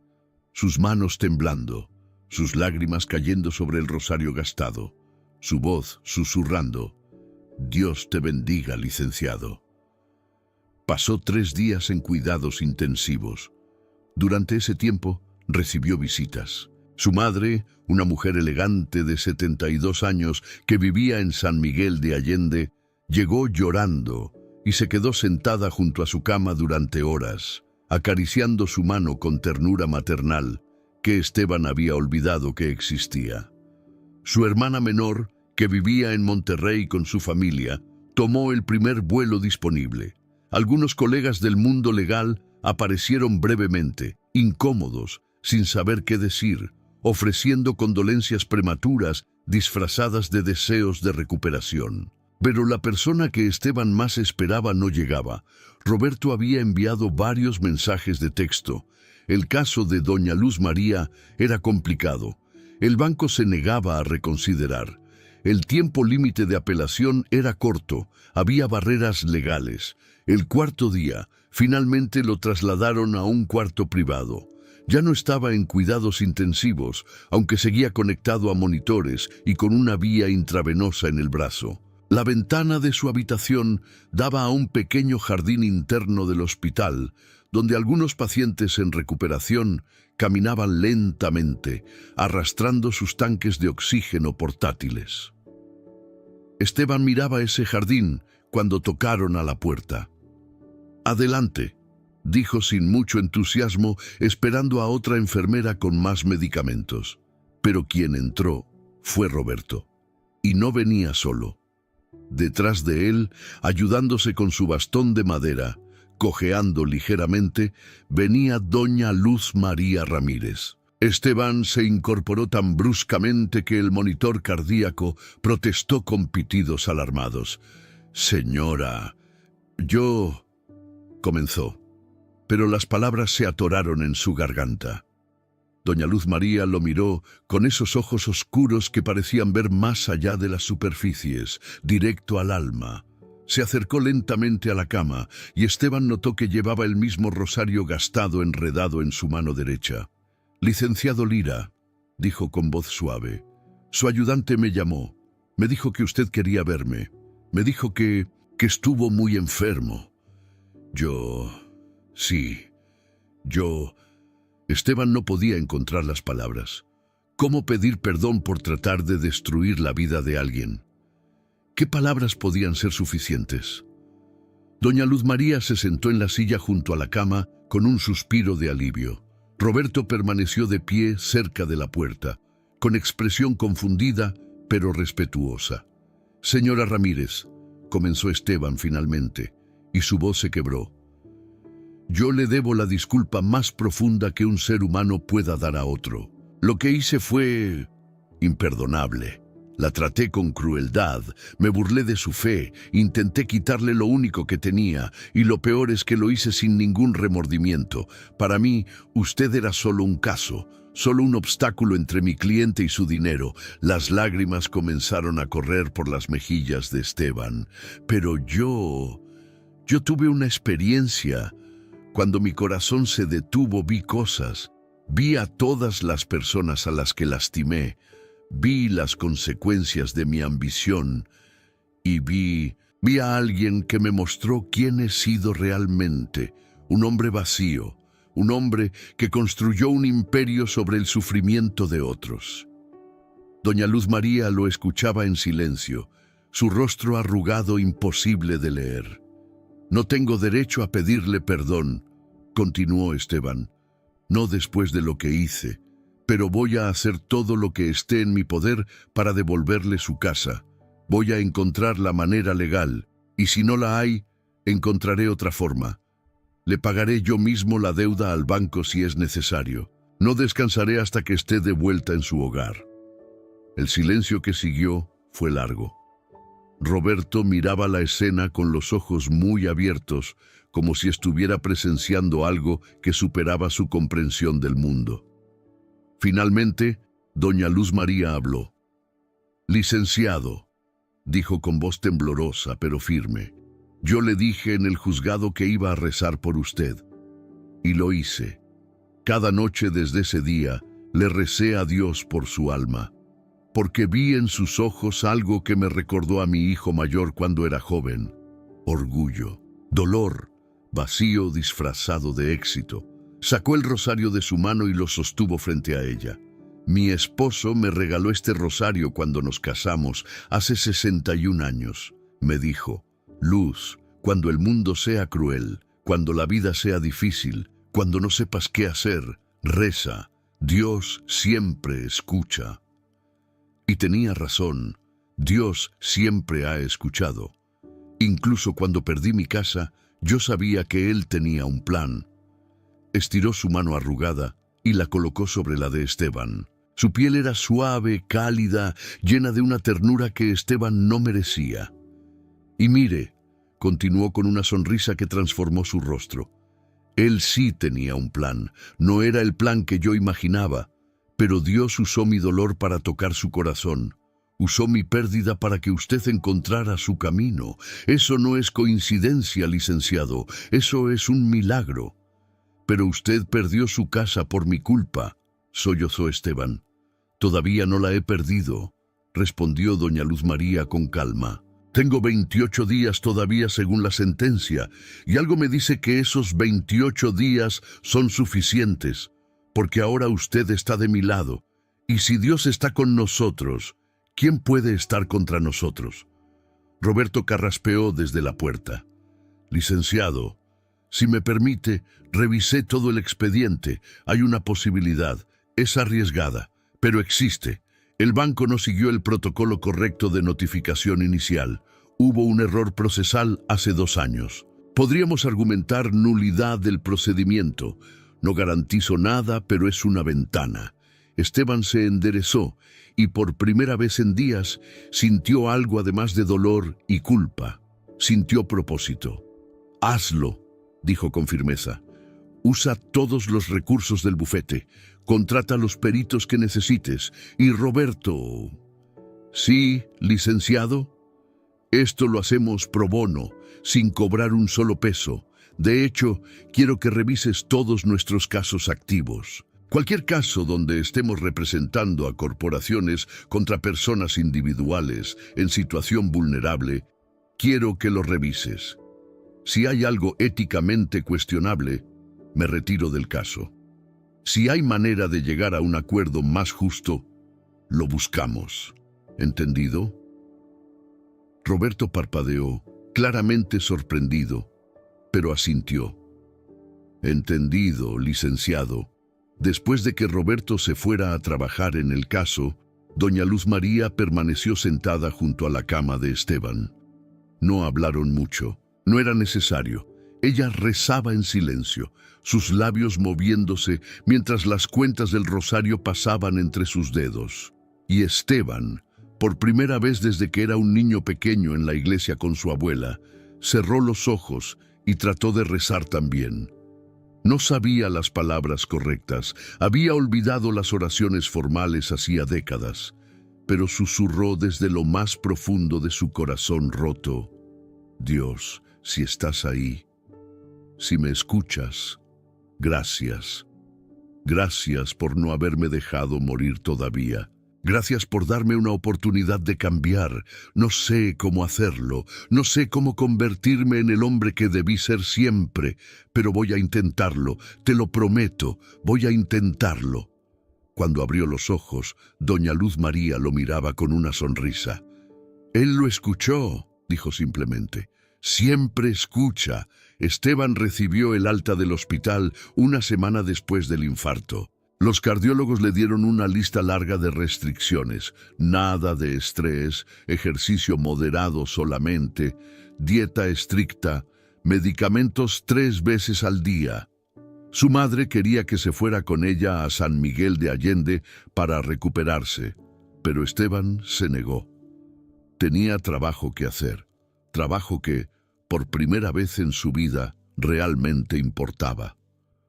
sus manos temblando, sus lágrimas cayendo sobre el rosario gastado, su voz susurrando: «Dios te bendiga, licenciado». Pasó 3 días en cuidados intensivos. Durante ese tiempo recibió visitas. Su madre, una mujer elegante de 72 años que vivía en San Miguel de Allende, llegó llorando y se quedó sentada junto a su cama durante horas, acariciando su mano con ternura maternal que Esteban había olvidado que existía. Su hermana menor, que vivía en Monterrey con su familia, tomó el primer vuelo disponible. Algunos colegas del mundo legal aparecieron brevemente, incómodos, sin saber qué decir, ofreciendo condolencias prematuras disfrazadas de deseos de recuperación. Pero la persona que Esteban más esperaba no llegaba. Roberto había enviado varios mensajes de texto. El caso de doña Luz María era complicado. El banco se negaba a reconsiderar. El tiempo límite de apelación era corto. Había barreras legales. El 4.º día, finalmente lo trasladaron a un cuarto privado. Ya no estaba en cuidados intensivos, aunque seguía conectado a monitores y con una vía intravenosa en el brazo. La ventana de su habitación daba a un pequeño jardín interno del hospital, donde algunos pacientes en recuperación caminaban lentamente, arrastrando sus tanques de oxígeno portátiles. Esteban miraba ese jardín cuando tocaron a la puerta. «Adelante», dijo sin mucho entusiasmo, esperando a otra enfermera con más medicamentos. Pero quien entró fue Roberto, y no venía solo. Detrás de él, ayudándose con su bastón de madera, cojeando ligeramente, venía doña Luz María Ramírez. Esteban se incorporó tan bruscamente que el monitor cardíaco protestó con pitidos alarmados. «Señora, yo...» comenzó, pero las palabras se atoraron en su garganta. Doña Luz María lo miró con esos ojos oscuros que parecían ver más allá de las superficies, directo al alma. Se acercó lentamente a la cama y Esteban notó que llevaba el mismo rosario gastado enredado en su mano derecha. «Licenciado Lira», dijo con voz suave, «su ayudante me llamó. Me dijo que usted quería verme. Me dijo que estuvo muy enfermo». Yo... Esteban no podía encontrar las palabras. ¿Cómo pedir perdón por tratar de destruir la vida de alguien? ¿Qué palabras podían ser suficientes? Doña Luz María se sentó en la silla junto a la cama con un suspiro de alivio. Roberto permaneció de pie cerca de la puerta, con expresión confundida pero respetuosa. «Señora Ramírez», comenzó Esteban finalmente, y su voz se quebró. «Yo le debo la disculpa más profunda que un ser humano pueda dar a otro. Lo que hice fue imperdonable. La traté con crueldad, me burlé de su fe, intenté quitarle lo único que tenía, y lo peor es que lo hice sin ningún remordimiento. Para mí, usted era solo un caso, solo un obstáculo entre mi cliente y su dinero». Las lágrimas comenzaron a correr por las mejillas de Esteban. «Pero yo tuve una experiencia. Cuando mi corazón se detuvo, vi cosas. Vi a todas las personas a las que lastimé. Vi las consecuencias de mi ambición. Y vi a alguien que me mostró quién he sido realmente. Un hombre vacío. Un hombre que construyó un imperio sobre el sufrimiento de otros». Doña Luz María lo escuchaba en silencio, su rostro arrugado, imposible de leer. «No tengo derecho a pedirle perdón», continuó Esteban, «no después de lo que hice, pero voy a hacer todo lo que esté en mi poder para devolverle su casa. Voy a encontrar la manera legal, y si no la hay, encontraré otra forma. Le pagaré yo mismo la deuda al banco si es necesario. No descansaré hasta que esté de vuelta en su hogar. El silencio que siguió fue largo. Roberto miraba la escena con los ojos muy abiertos, como si estuviera presenciando algo que superaba su comprensión del mundo. Finalmente, doña Luz María habló. «Licenciado», dijo con voz temblorosa pero firme, «yo le dije en el juzgado que iba a rezar por usted. Y lo hice. Cada noche desde ese día le recé a Dios por su alma, porque vi en sus ojos algo que me recordó a mi hijo mayor cuando era joven. Orgullo, dolor, vacío disfrazado de éxito. Sacó el rosario de su mano y lo sostuvo frente a ella. Mi esposo me regaló este rosario cuando nos casamos, hace 61 años. Me dijo, Luz, cuando el mundo sea cruel, cuando la vida sea difícil, cuando no sepas qué hacer, reza. Dios siempre escucha. Y tenía razón. Dios siempre ha escuchado. Incluso cuando perdí mi casa, yo sabía que Él tenía un plan. Estiró su mano arrugada y la colocó sobre la de Esteban. Su piel era suave, cálida, llena de una ternura que Esteban no merecía. Y mire, continuó con una sonrisa que transformó su rostro. Él sí tenía un plan. No era el plan que yo imaginaba, pero Dios usó mi dolor para tocar su corazón. Usó mi pérdida para que usted encontrara su camino. Eso no es coincidencia, licenciado. Eso es un milagro. Pero usted perdió su casa por mi culpa, sollozó Esteban. Todavía no la he perdido, respondió doña Luz María con calma. Tengo 28 días todavía según la sentencia, y algo me dice que esos 28 días son suficientes, porque ahora usted está de mi lado, y si Dios está con nosotros, ¿quién puede estar contra nosotros? Roberto carraspeó desde la puerta. Licenciado, si me permite, revisé todo el expediente. Hay una posibilidad. Es arriesgada, pero existe. El banco no siguió el protocolo correcto de notificación inicial. Hubo un error procesal hace 2 años. Podríamos argumentar nulidad del procedimiento. No garantizo nada, pero es una ventana. Esteban se enderezó y por primera vez en días sintió algo además de dolor y culpa. Sintió propósito. Hazlo, dijo con firmeza. Usa todos los recursos del bufete. Contrata los peritos que necesites. Y Roberto... Sí, licenciado. Esto lo hacemos pro bono, sin cobrar un solo peso. De hecho, quiero que revises todos nuestros casos activos. Cualquier caso donde estemos representando a corporaciones contra personas individuales en situación vulnerable, quiero que lo revises. Si hay algo éticamente cuestionable, me retiro del caso. Si hay manera de llegar a un acuerdo más justo, lo buscamos. ¿Entendido? Roberto parpadeó, claramente sorprendido, pero asintió. Entendido, licenciado. Después de que Roberto se fuera a trabajar en el caso, doña Luz María permaneció sentada junto a la cama de Esteban. No hablaron mucho. No era necesario. Ella rezaba en silencio, sus labios moviéndose mientras las cuentas del rosario pasaban entre sus dedos. Y Esteban, por primera vez desde que era un niño pequeño en la iglesia con su abuela, cerró los ojos y trató de rezar también. No sabía las palabras correctas, había olvidado las oraciones formales hacía décadas, pero susurró desde lo más profundo de su corazón roto: Dios, si estás ahí, si me escuchas, gracias. Gracias por no haberme dejado morir todavía. Gracias por darme una oportunidad de cambiar. No sé cómo hacerlo, no sé cómo convertirme en el hombre que debí ser siempre, pero voy a intentarlo, te lo prometo, voy a intentarlo. Cuando abrió los ojos, doña Luz María lo miraba con una sonrisa. Él lo escuchó, dijo simplemente. Siempre escucha. Esteban recibió el alta del hospital una semana después del infarto. Los cardiólogos le dieron una lista larga de restricciones: nada de estrés, ejercicio moderado solamente, dieta estricta, medicamentos 3 veces al día. Su madre quería que se fuera con ella a San Miguel de Allende para recuperarse, pero Esteban se negó. Tenía trabajo que hacer, trabajo que, por primera vez en su vida, realmente importaba.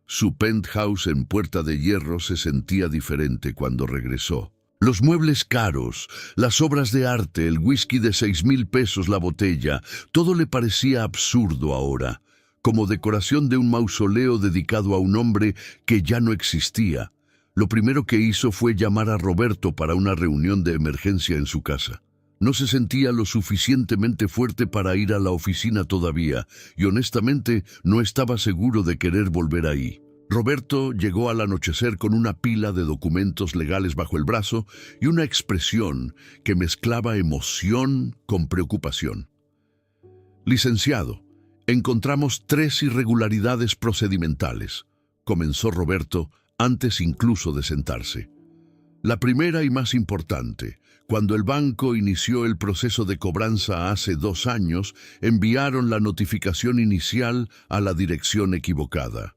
Su penthouse en Puerta de Hierro se sentía diferente cuando regresó. Los muebles caros, las obras de arte, el whisky de 6,000 pesos la botella, todo le parecía absurdo ahora, como decoración de un mausoleo dedicado a un hombre que ya no existía. Lo primero que hizo fue llamar a Roberto para una reunión de emergencia en su casa. No se sentía lo suficientemente fuerte para ir a la oficina todavía, y honestamente no estaba seguro de querer volver ahí. Roberto llegó al anochecer con una pila de documentos legales bajo el brazo y una expresión que mezclaba emoción con preocupación. Licenciado, encontramos 3 irregularidades procedimentales, comenzó Roberto antes incluso de sentarse. La primera y más importante, cuando el banco inició el proceso de cobranza hace 2 años, enviaron la notificación inicial a la dirección equivocada.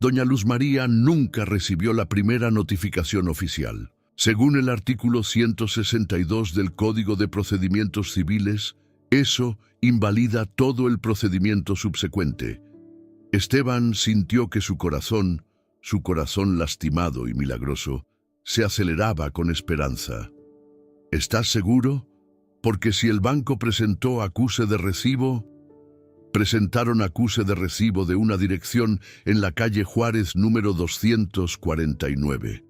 Doña Luz María nunca recibió la primera notificación oficial. Según el artículo 162 del Código de Procedimientos Civiles, eso invalida todo el procedimiento subsecuente. Esteban sintió que su corazón lastimado y milagroso, se aceleraba con esperanza. ¿Estás seguro? Porque si el banco presentaron acuse de recibo de una dirección en la calle Juárez número 249.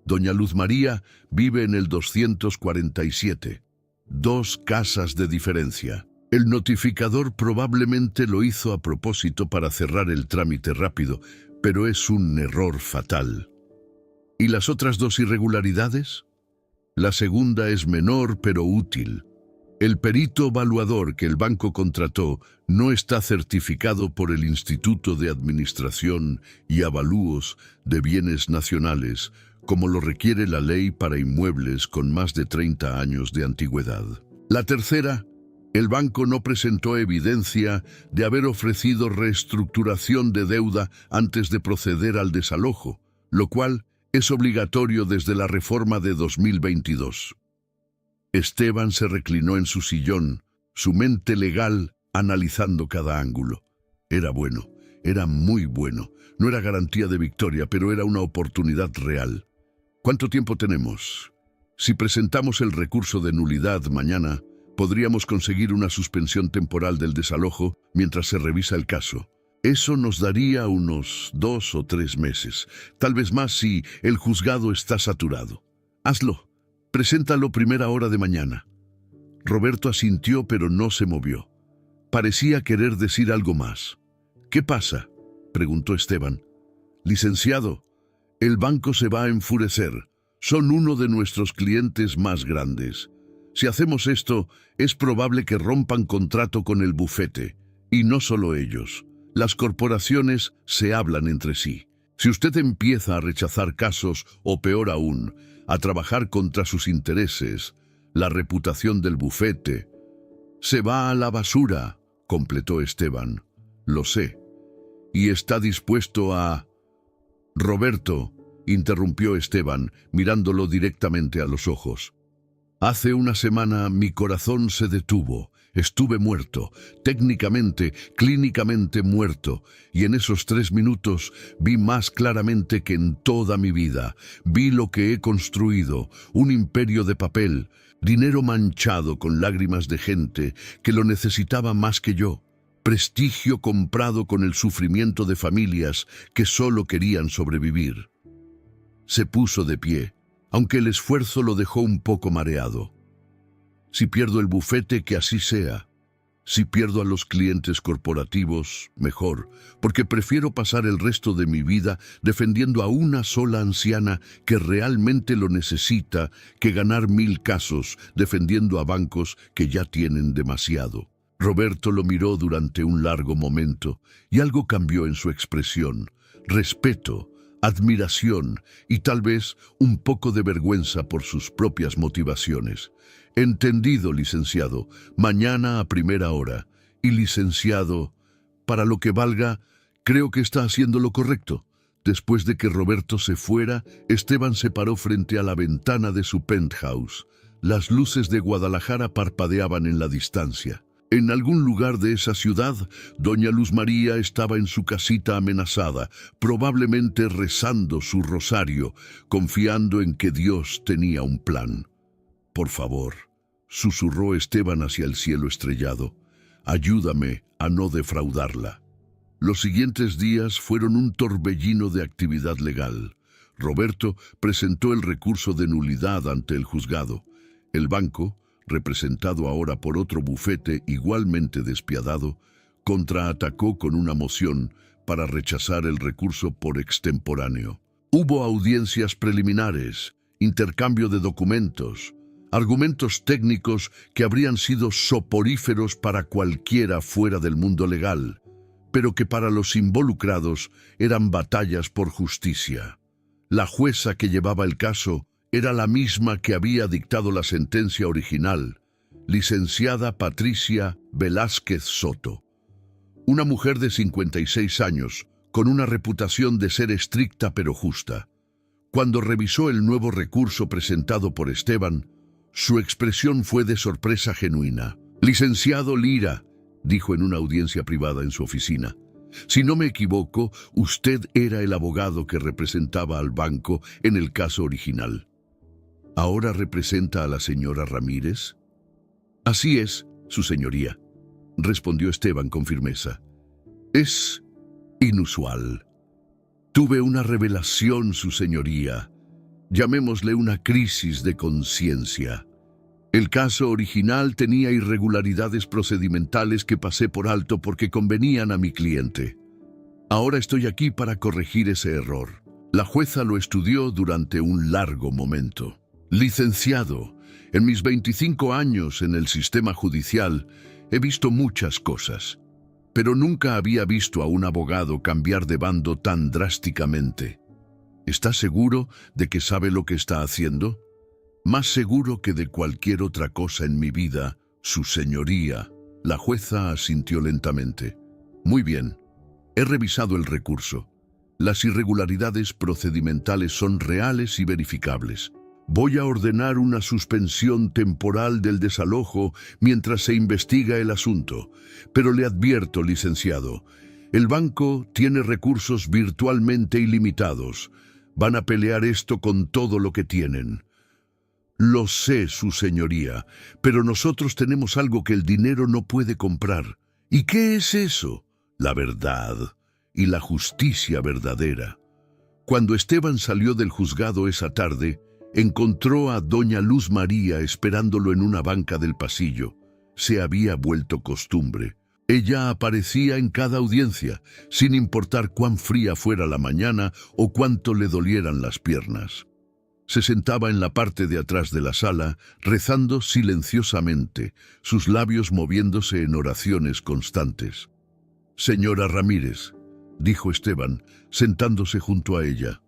Doña Luz María vive en el 247. 2 casas de diferencia. El notificador probablemente lo hizo a propósito para cerrar el trámite rápido, pero es un error fatal. ¿Y las otras 2 irregularidades? La segunda es menor pero útil. El perito evaluador que el banco contrató no está certificado por el Instituto de Administración y Avalúos de Bienes Nacionales, como lo requiere la ley para inmuebles con más de 30 años de antigüedad. La tercera, el banco no presentó evidencia de haber ofrecido reestructuración de deuda antes de proceder al desalojo, lo cual es obligatorio desde la reforma de 2022. Esteban se reclinó en su sillón, su mente legal analizando cada ángulo. Era bueno, era muy bueno. No era garantía de victoria, pero era una oportunidad real. ¿Cuánto tiempo tenemos? Si presentamos el recurso de nulidad mañana, podríamos conseguir una suspensión temporal del desalojo mientras se revisa el caso. Eso nos daría unos 2 o 3 meses, tal vez más si el juzgado está saturado. Hazlo. Preséntalo primera hora de mañana. Roberto asintió, pero no se movió. Parecía querer decir algo más. ¿Qué pasa?, preguntó Esteban. Licenciado, el banco se va a enfurecer. Son uno de nuestros clientes más grandes. Si hacemos esto, es probable que rompan contrato con el bufete. Y no solo ellos. Las corporaciones se hablan entre sí. Si usted empieza a rechazar casos, o peor aún, a trabajar contra sus intereses, la reputación del bufete se va a la basura, completó Esteban. Lo sé. Y está dispuesto a... Roberto, interrumpió Esteban, mirándolo directamente a los ojos. Hace una semana mi corazón se detuvo. Estuve muerto, técnicamente, clínicamente muerto, y en esos 3 minutos vi más claramente que en toda mi vida. Vi lo que he construido, un imperio de papel, dinero manchado con lágrimas de gente que lo necesitaba más que yo, prestigio comprado con el sufrimiento de familias que solo querían sobrevivir. Se puso de pie, aunque el esfuerzo lo dejó un poco mareado. Si pierdo el bufete, que así sea. Si pierdo a los clientes corporativos, mejor, porque prefiero pasar el resto de mi vida defendiendo a una sola anciana que realmente lo necesita que ganar 1000 casos defendiendo a bancos que ya tienen demasiado. Roberto lo miró durante un largo momento y algo cambió en su expresión. Respeto, admiración y tal vez un poco de vergüenza por sus propias motivaciones. Entendido, licenciado. Mañana a primera hora. Y licenciado, para lo que valga, creo que está haciendo lo correcto. Después de que Roberto se fuera, Esteban se paró frente a la ventana de su penthouse. Las luces de Guadalajara parpadeaban en la distancia. En algún lugar de esa ciudad, doña Luz María estaba en su casita amenazada, probablemente rezando su rosario, confiando en que Dios tenía un plan. «Por favor», susurró Esteban hacia el cielo estrellado, «ayúdame a no defraudarla». Los siguientes días fueron un torbellino de actividad legal. Roberto presentó el recurso de nulidad ante el juzgado. El banco, representado ahora por otro bufete igualmente despiadado, contraatacó con una moción para rechazar el recurso por extemporáneo. Hubo audiencias preliminares, intercambio de documentos, argumentos técnicos que habrían sido soporíferos para cualquiera fuera del mundo legal, pero que para los involucrados eran batallas por justicia. La jueza que llevaba el caso era la misma que había dictado la sentencia original, licenciada Patricia Velázquez Soto. Una mujer de 56 años, con una reputación de ser estricta pero justa. Cuando revisó el nuevo recurso presentado por Esteban, su expresión fue de sorpresa genuina. «Licenciado Lira», dijo en una audiencia privada en su oficina, «si no me equivoco, usted era el abogado que representaba al banco en el caso original. ¿Ahora representa a la señora Ramírez?» «Así es, su señoría», respondió Esteban con firmeza. «Es inusual. Tuve una revelación, su señoría. Llamémosle una crisis de conciencia. El caso original tenía irregularidades procedimentales que pasé por alto porque convenían a mi cliente. Ahora estoy aquí para corregir ese error». La jueza lo estudió durante un largo momento. «Licenciado, en mis 25 años en el sistema judicial he visto muchas cosas, pero nunca había visto a un abogado cambiar de bando tan drásticamente. ¿Está seguro de que sabe lo que está haciendo?» «Más seguro que de cualquier otra cosa en mi vida, su señoría». La jueza asintió lentamente. «Muy bien, he revisado el recurso. Las irregularidades procedimentales son reales y verificables. Voy a ordenar una suspensión temporal del desalojo mientras se investiga el asunto. Pero le advierto, licenciado, el banco tiene recursos virtualmente ilimitados. Van a pelear esto con todo lo que tienen». «Lo sé, su señoría, pero nosotros tenemos algo que el dinero no puede comprar. ¿Y qué es eso? La verdad y la justicia verdadera». Cuando Esteban salió del juzgado esa tarde, encontró a doña Luz María esperándolo en una banca del pasillo. Se había vuelto costumbre. Ella aparecía en cada audiencia, sin importar cuán fría fuera la mañana o cuánto le dolieran las piernas. Se sentaba en la parte de atrás de la sala, rezando silenciosamente, sus labios moviéndose en oraciones constantes. «Señora Ramírez», dijo Esteban, sentándose junto a ella,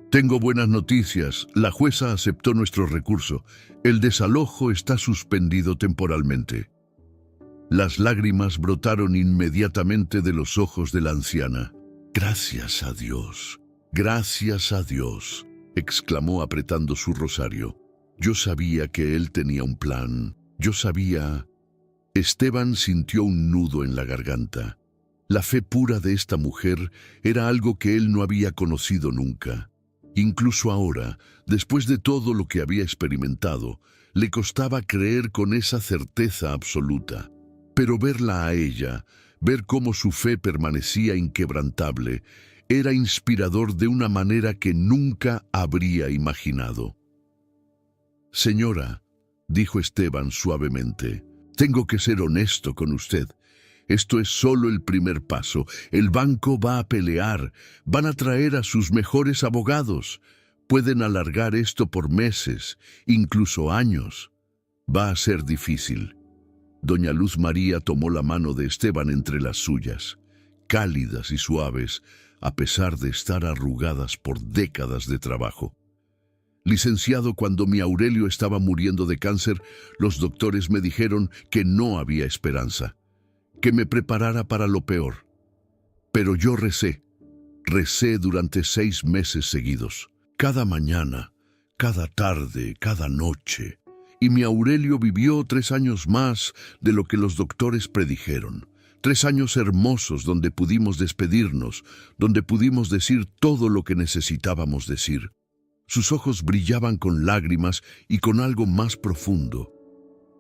«tengo buenas noticias. La jueza aceptó nuestro recurso. El desalojo está suspendido temporalmente». Las lágrimas brotaron inmediatamente de los ojos de la anciana. «Gracias a Dios, gracias a Dios», exclamó apretando su rosario. «Yo sabía que él tenía un plan. Yo sabía». Esteban sintió un nudo en la garganta. La fe pura de esta mujer era algo que él no había conocido nunca. Incluso ahora, después de todo lo que había experimentado, le costaba creer con esa certeza absoluta. Pero verla a ella, ver cómo su fe permanecía inquebrantable, era inspirador de una manera que nunca habría imaginado. «Señora», dijo Esteban suavemente, «tengo que ser honesto con usted. Esto es solo el primer paso. El banco va a pelear. Van a traer a sus mejores abogados. Pueden alargar esto por meses, incluso años. Va a ser difícil». Doña Luz María tomó la mano de Esteban entre las suyas, cálidas y suaves, a pesar de estar arrugadas por décadas de trabajo. «Licenciado, cuando mi Aurelio estaba muriendo de cáncer, los doctores me dijeron que no había esperanza, que me preparara para lo peor. Pero yo recé, Recé durante 6 meses seguidos, cada mañana, cada tarde, cada noche. Y mi Aurelio vivió 3 años más de lo que los doctores predijeron. 3 años hermosos donde pudimos despedirnos, donde pudimos decir todo lo que necesitábamos decir. Sus ojos brillaban con lágrimas y con algo más profundo.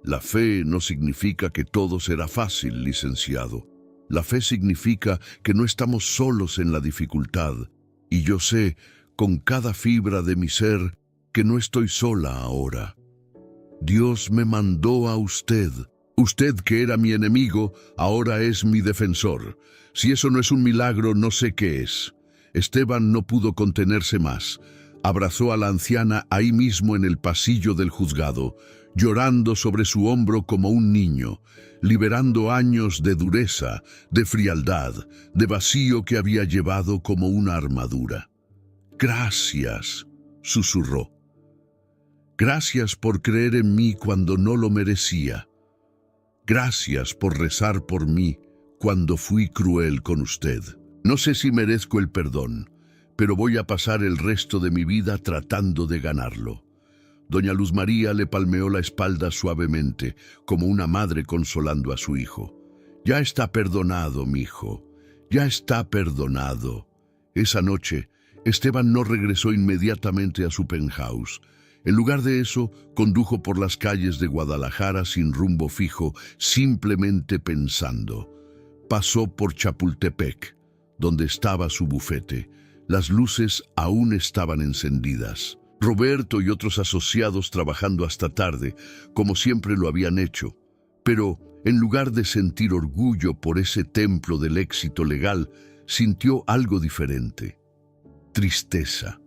La fe no significa que todo será fácil, licenciado. La fe significa que no estamos solos en la dificultad. Y yo sé, con cada fibra de mi ser, que no estoy sola ahora. Dios me mandó a usted. Usted, que era mi enemigo, ahora es mi defensor. Si eso no es un milagro, no sé qué es. Esteban no pudo contenerse más. Abrazó a la anciana ahí mismo en el pasillo del juzgado, llorando sobre su hombro como un niño, liberando años de dureza, de frialdad, de vacío que había llevado como una armadura. «Gracias», susurró. «Gracias por creer en mí cuando no lo merecía. Gracias por rezar por mí cuando fui cruel con usted. No sé si merezco el perdón, pero voy a pasar el resto de mi vida tratando de ganarlo». Doña Luz María le palmeó la espalda suavemente, como una madre consolando a su hijo. «Ya está perdonado, mijo. Ya está perdonado». Esa noche, Esteban no regresó inmediatamente a su penthouse. En lugar de eso, condujo por las calles de Guadalajara sin rumbo fijo, simplemente pensando. Pasó por Chapultepec, donde estaba su bufete. Las luces aún estaban encendidas. Roberto y otros asociados trabajando hasta tarde, como siempre lo habían hecho. Pero, en lugar de sentir orgullo por ese templo del éxito legal, sintió algo diferente. Tristeza.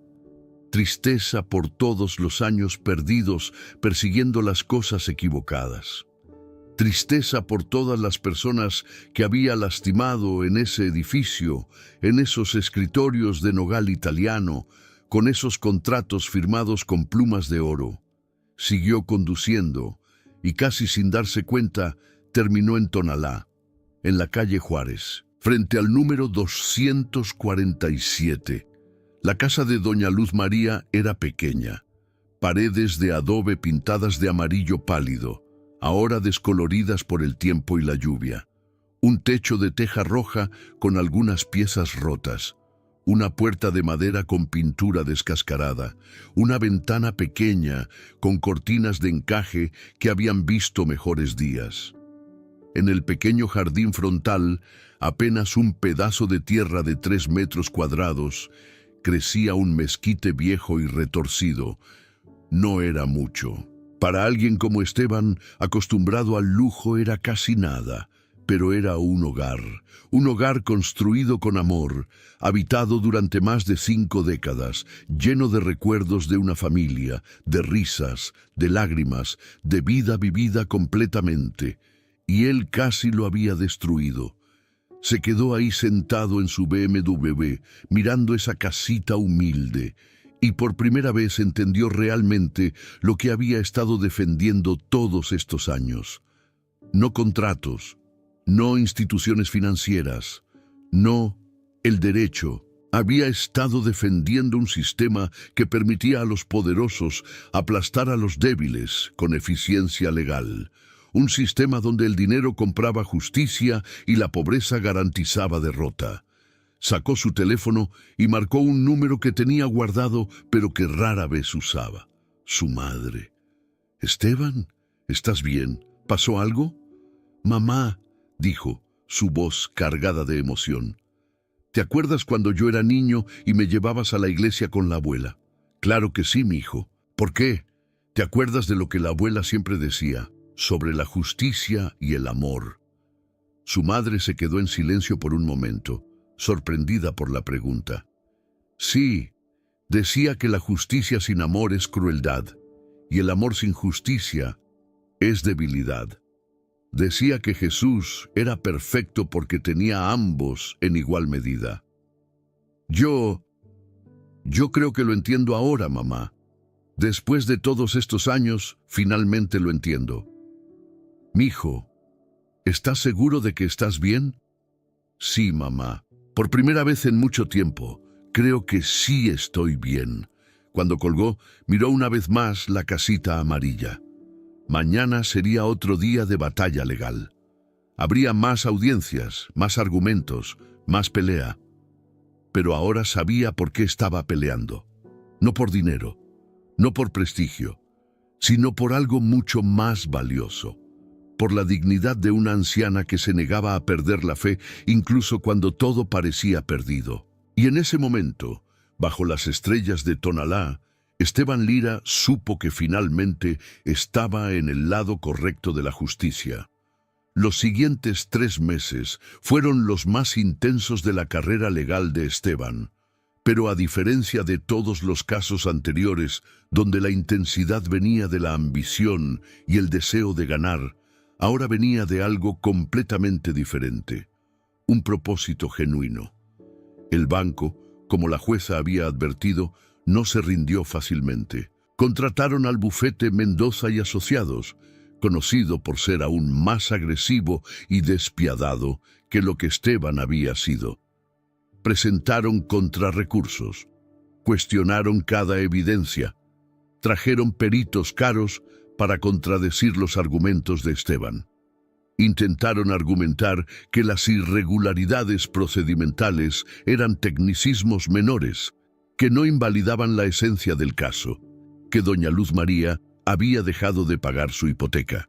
Tristeza por todos los años perdidos persiguiendo las cosas equivocadas. Tristeza por todas las personas que había lastimado en ese edificio, en esos escritorios de nogal italiano, con esos contratos firmados con plumas de oro. Siguió conduciendo y casi sin darse cuenta terminó en Tonalá, en la calle Juárez, frente al número 247. La casa de doña Luz María era pequeña, paredes de adobe pintadas de amarillo pálido, ahora descoloridas por el tiempo y la lluvia, un techo de teja roja con algunas piezas rotas, una puerta de madera con pintura descascarada, una ventana pequeña con cortinas de encaje que habían visto mejores días. En el pequeño jardín frontal, apenas un pedazo de tierra de 3 metros cuadrados, crecía un mezquite viejo y retorcido. No era mucho. Para alguien como Esteban, acostumbrado al lujo, era casi nada. Pero era un hogar construido con amor, habitado durante más de 5 décadas, lleno de recuerdos de una familia, de risas, de lágrimas, de vida vivida completamente. Y él casi lo había destruido. Se quedó ahí sentado en su BMW, mirando esa casita humilde, y por primera vez entendió realmente lo que había estado defendiendo todos estos años. No contratos, no instituciones financieras, no el derecho. Había estado defendiendo un sistema que permitía a los poderosos aplastar a los débiles con eficiencia legal. Un sistema donde el dinero compraba justicia y la pobreza garantizaba derrota. Sacó su teléfono y marcó un número que tenía guardado, pero que rara vez usaba. Su madre. «Esteban, ¿estás bien? ¿Pasó algo?» «Mamá», dijo, su voz cargada de emoción. «¿Te acuerdas cuando yo era niño y me llevabas a la iglesia con la abuela?» «Claro que sí, mi hijo. ¿Por qué? ¿Te acuerdas de lo que la abuela siempre decía? Sobre la justicia y el amor». Su madre se quedó en silencio por un momento, sorprendida por la pregunta. «Sí, decía que la justicia sin amor es crueldad, y el amor sin justicia es debilidad. Decía que Jesús era perfecto porque tenía a ambos en igual medida». Yo creo que lo entiendo ahora, mamá. Después de todos estos años, finalmente lo entiendo. «Mijo, ¿estás seguro de que estás bien?» «Sí, mamá. Por primera vez en mucho tiempo, creo que sí estoy bien. Cuando colgó, miró una vez más la casita amarilla. Mañana sería otro día de batalla legal. Habría más audiencias, más argumentos, más pelea. Pero ahora sabía por qué estaba peleando. No por dinero, no por prestigio, sino por algo mucho más valioso. Por la dignidad de una anciana que se negaba a perder la fe incluso cuando todo parecía perdido. Y en ese momento, bajo las estrellas de Tonalá, Esteban Lira supo que finalmente estaba en el lado correcto de la justicia. Los siguientes 3 meses fueron los más intensos de la carrera legal de Esteban, pero a diferencia de todos los casos anteriores, donde la intensidad venía de la ambición y el deseo de ganar, ahora venía de algo completamente diferente, un propósito genuino. El banco, como la jueza había advertido, no se rindió fácilmente. Contrataron al bufete Mendoza y Asociados, conocido por ser aún más agresivo y despiadado que lo que Esteban había sido. Presentaron contrarrecursos, cuestionaron cada evidencia, trajeron peritos caros para contradecir los argumentos de Esteban. Intentaron argumentar que las irregularidades procedimentales eran tecnicismos menores, que no invalidaban la esencia del caso, que doña Luz María había dejado de pagar su hipoteca.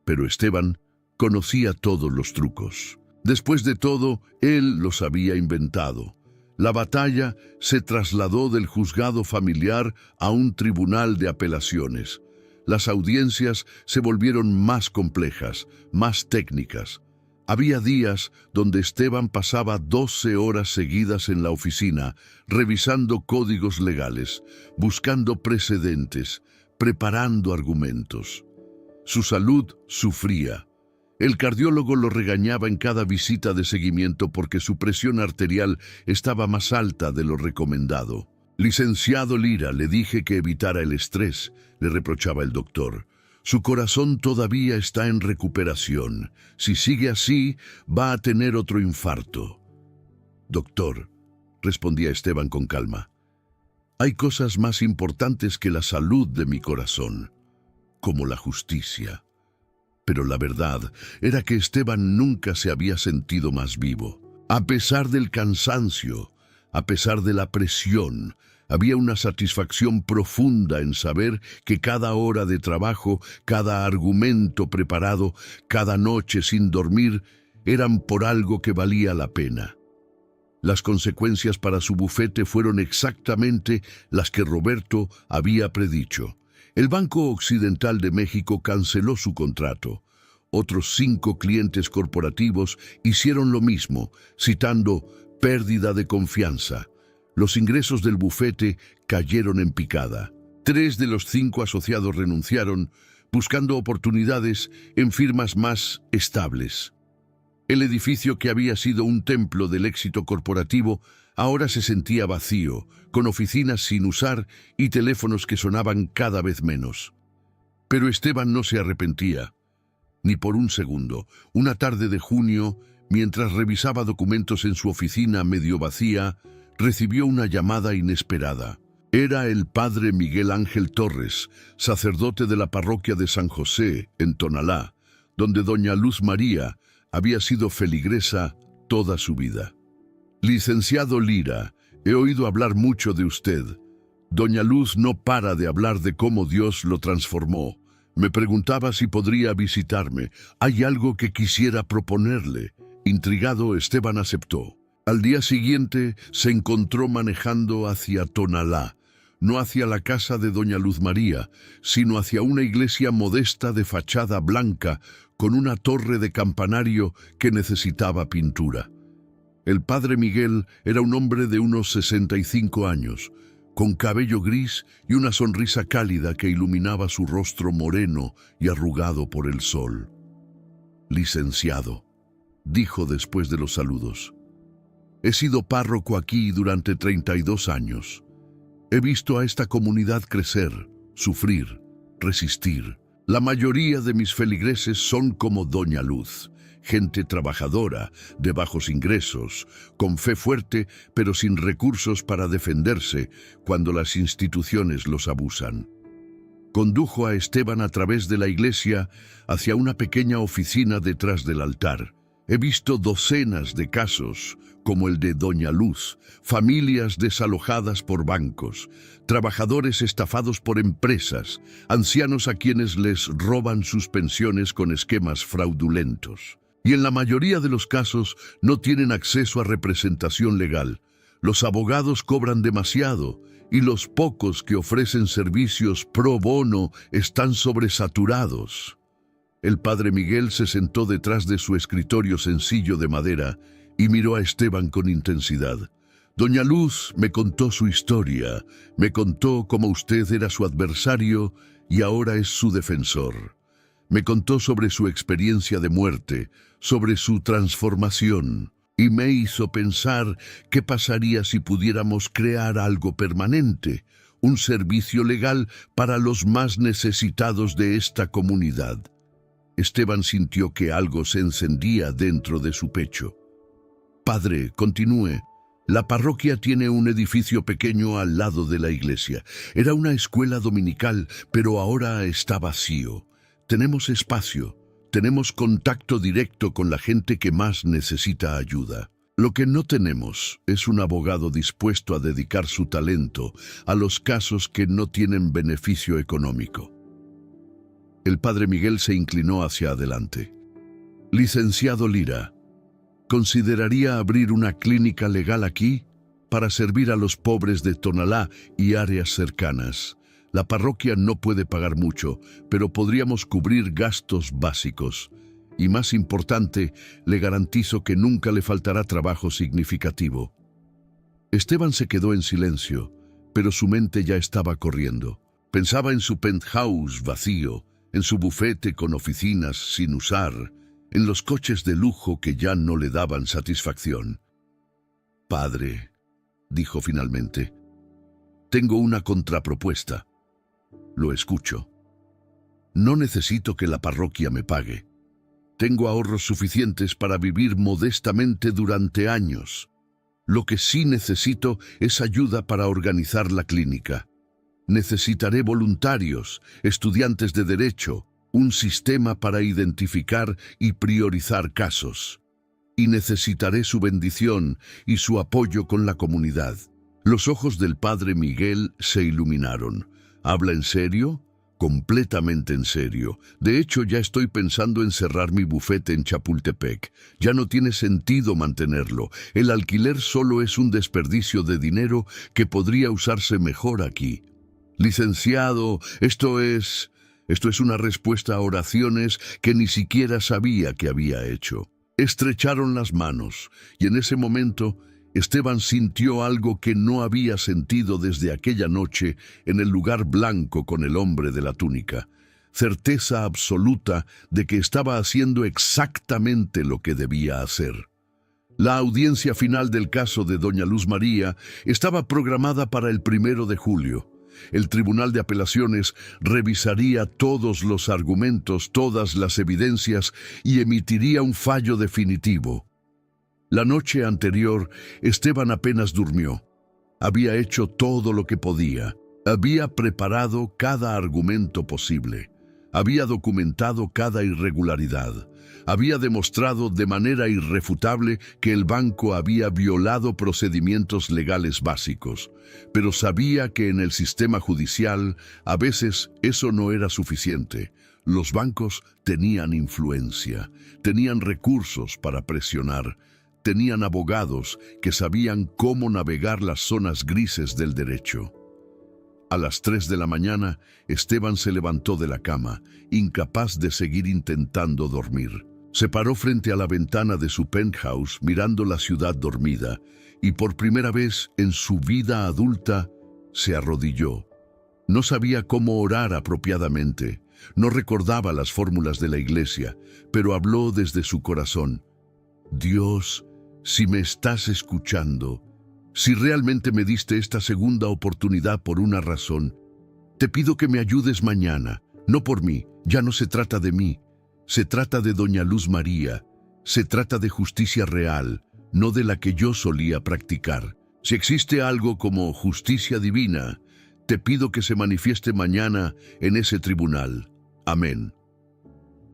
Pero Esteban conocía todos los trucos. Después de todo, él los había inventado. La batalla se trasladó del juzgado familiar a un tribunal de apelaciones. Las audiencias se volvieron más complejas, más técnicas. Había días donde Esteban pasaba 12 horas seguidas en la oficina, revisando códigos legales, buscando precedentes, preparando argumentos. Su salud sufría. El cardiólogo lo regañaba en cada visita de seguimiento porque su presión arterial estaba más alta de lo recomendado. Licenciado Lira, le dije que evitara el estrés, le reprochaba el doctor. Su corazón todavía está en recuperación. Si sigue así, va a tener otro infarto. Doctor, respondía Esteban con calma, hay cosas más importantes que la salud de mi corazón, como la justicia. Pero la verdad era que Esteban nunca se había sentido más vivo. A pesar del cansancio, a pesar de la presión, había una satisfacción profunda en saber que cada hora de trabajo, cada argumento preparado, cada noche sin dormir, eran por algo que valía la pena. Las consecuencias para su bufete fueron exactamente las que Roberto había predicho. El Banco Occidental de México canceló su contrato. Otros 5 clientes corporativos hicieron lo mismo, citando pérdida de confianza. Los ingresos del bufete cayeron en picada. 3 de los 5 asociados renunciaron, buscando oportunidades en firmas más estables. El edificio que había sido un templo del éxito corporativo ahora se sentía vacío, con oficinas sin usar y teléfonos que sonaban cada vez menos. Pero Esteban no se arrepentía, ni por un segundo. Una tarde de junio, mientras revisaba documentos en su oficina medio vacía, recibió una llamada inesperada. Era el padre Miguel Ángel Torres, sacerdote de la parroquia de San José, en Tonalá, donde doña Luz María había sido feligresa toda su vida. Licenciado Lira, he oído hablar mucho de usted. Doña Luz no para de hablar de cómo Dios lo transformó. Me preguntaba si podría visitarme. Hay algo que quisiera proponerle. Intrigado, Esteban aceptó. Al día siguiente se encontró manejando hacia Tonalá, no hacia la casa de doña Luz María, sino hacia una iglesia modesta de fachada blanca con una torre de campanario que necesitaba pintura. El padre Miguel era un hombre de unos 65 años, con cabello gris y una sonrisa cálida que iluminaba su rostro moreno y arrugado por el sol. Licenciado, dijo después de los saludos. He sido párroco aquí durante 32 años. He visto a esta comunidad crecer, sufrir, resistir. La mayoría de mis feligreses son como doña Luz, gente trabajadora, de bajos ingresos, con fe fuerte, pero sin recursos para defenderse cuando las instituciones los abusan. Condujo a Esteban a través de la iglesia hacia una pequeña oficina detrás del altar. He visto docenas de casos, como el de Doña Luz, familias desalojadas por bancos, trabajadores estafados por empresas, ancianos a quienes les roban sus pensiones con esquemas fraudulentos. Y en la mayoría de los casos no tienen acceso a representación legal. Los abogados cobran demasiado y los pocos que ofrecen servicios pro bono están sobresaturados. El padre Miguel se sentó detrás de su escritorio sencillo de madera y miró a Esteban con intensidad. Doña Luz me contó su historia, me contó cómo usted era su adversario y ahora es su defensor. Me contó sobre su experiencia de muerte, sobre su transformación, y me hizo pensar qué pasaría si pudiéramos crear algo permanente, un servicio legal para los más necesitados de esta comunidad. Esteban sintió que algo se encendía dentro de su pecho. Padre, continúe. La parroquia tiene un edificio pequeño al lado de la iglesia. Era una escuela dominical, pero ahora está vacío. Tenemos espacio, tenemos contacto directo con la gente que más necesita ayuda. Lo que no tenemos es un abogado dispuesto a dedicar su talento a los casos que no tienen beneficio económico. El padre Miguel se inclinó hacia adelante. Licenciado Lira, ¿consideraría abrir una clínica legal aquí para servir a los pobres de Tonalá y áreas cercanas? La parroquia no puede pagar mucho, pero podríamos cubrir gastos básicos. Y más importante, le garantizo que nunca le faltará trabajo significativo. Esteban se quedó en silencio, pero su mente ya estaba corriendo. Pensaba en su penthouse vacío, en su bufete con oficinas sin usar, en los coches de lujo que ya no le daban satisfacción. Padre, dijo finalmente, tengo una contrapropuesta. Lo escucho. No necesito que la parroquia me pague. Tengo ahorros suficientes para vivir modestamente durante años. Lo que sí necesito es ayuda para organizar la clínica. Necesitaré voluntarios, estudiantes de derecho, un sistema para identificar y priorizar casos. Y necesitaré su bendición y su apoyo con la comunidad. Los ojos del padre Miguel se iluminaron. ¿Habla en serio? Completamente en serio. De hecho, ya estoy pensando en cerrar mi bufete en Chapultepec. Ya no tiene sentido mantenerlo. El alquiler solo es un desperdicio de dinero que podría usarse mejor aquí. Licenciado, esto es una respuesta a oraciones que ni siquiera sabía que había hecho. Estrecharon las manos, y en ese momento Esteban sintió algo que no había sentido desde aquella noche en el lugar blanco con el hombre de la túnica. Certeza absoluta de que estaba haciendo exactamente lo que debía hacer. La audiencia final del caso de Doña Luz María estaba programada para el 1 de julio. El Tribunal de Apelaciones revisaría todos los argumentos, todas las evidencias y emitiría un fallo definitivo. La noche anterior, Esteban apenas durmió. Había hecho todo lo que podía. Había preparado cada argumento posible. Había documentado cada irregularidad. Había demostrado de manera irrefutable que el banco había violado procedimientos legales básicos, pero sabía que en el sistema judicial a veces eso no era suficiente. Los bancos tenían influencia, tenían recursos para presionar, tenían abogados que sabían cómo navegar las zonas grises del derecho. A las 3 de la mañana, Esteban se levantó de la cama, incapaz de seguir intentando dormir. Se paró frente a la ventana de su penthouse mirando la ciudad dormida y por primera vez en su vida adulta se arrodilló. No sabía cómo orar apropiadamente, no recordaba las fórmulas de la iglesia, pero habló desde su corazón. Dios, si me estás escuchando, si realmente me diste esta segunda oportunidad por una razón, te pido que me ayudes mañana, no por mí, ya no se trata de mí. Se trata de Doña Luz María. Se trata de justicia real, no de la que yo solía practicar. Si existe algo como justicia divina, te pido que se manifieste mañana en ese tribunal. Amén.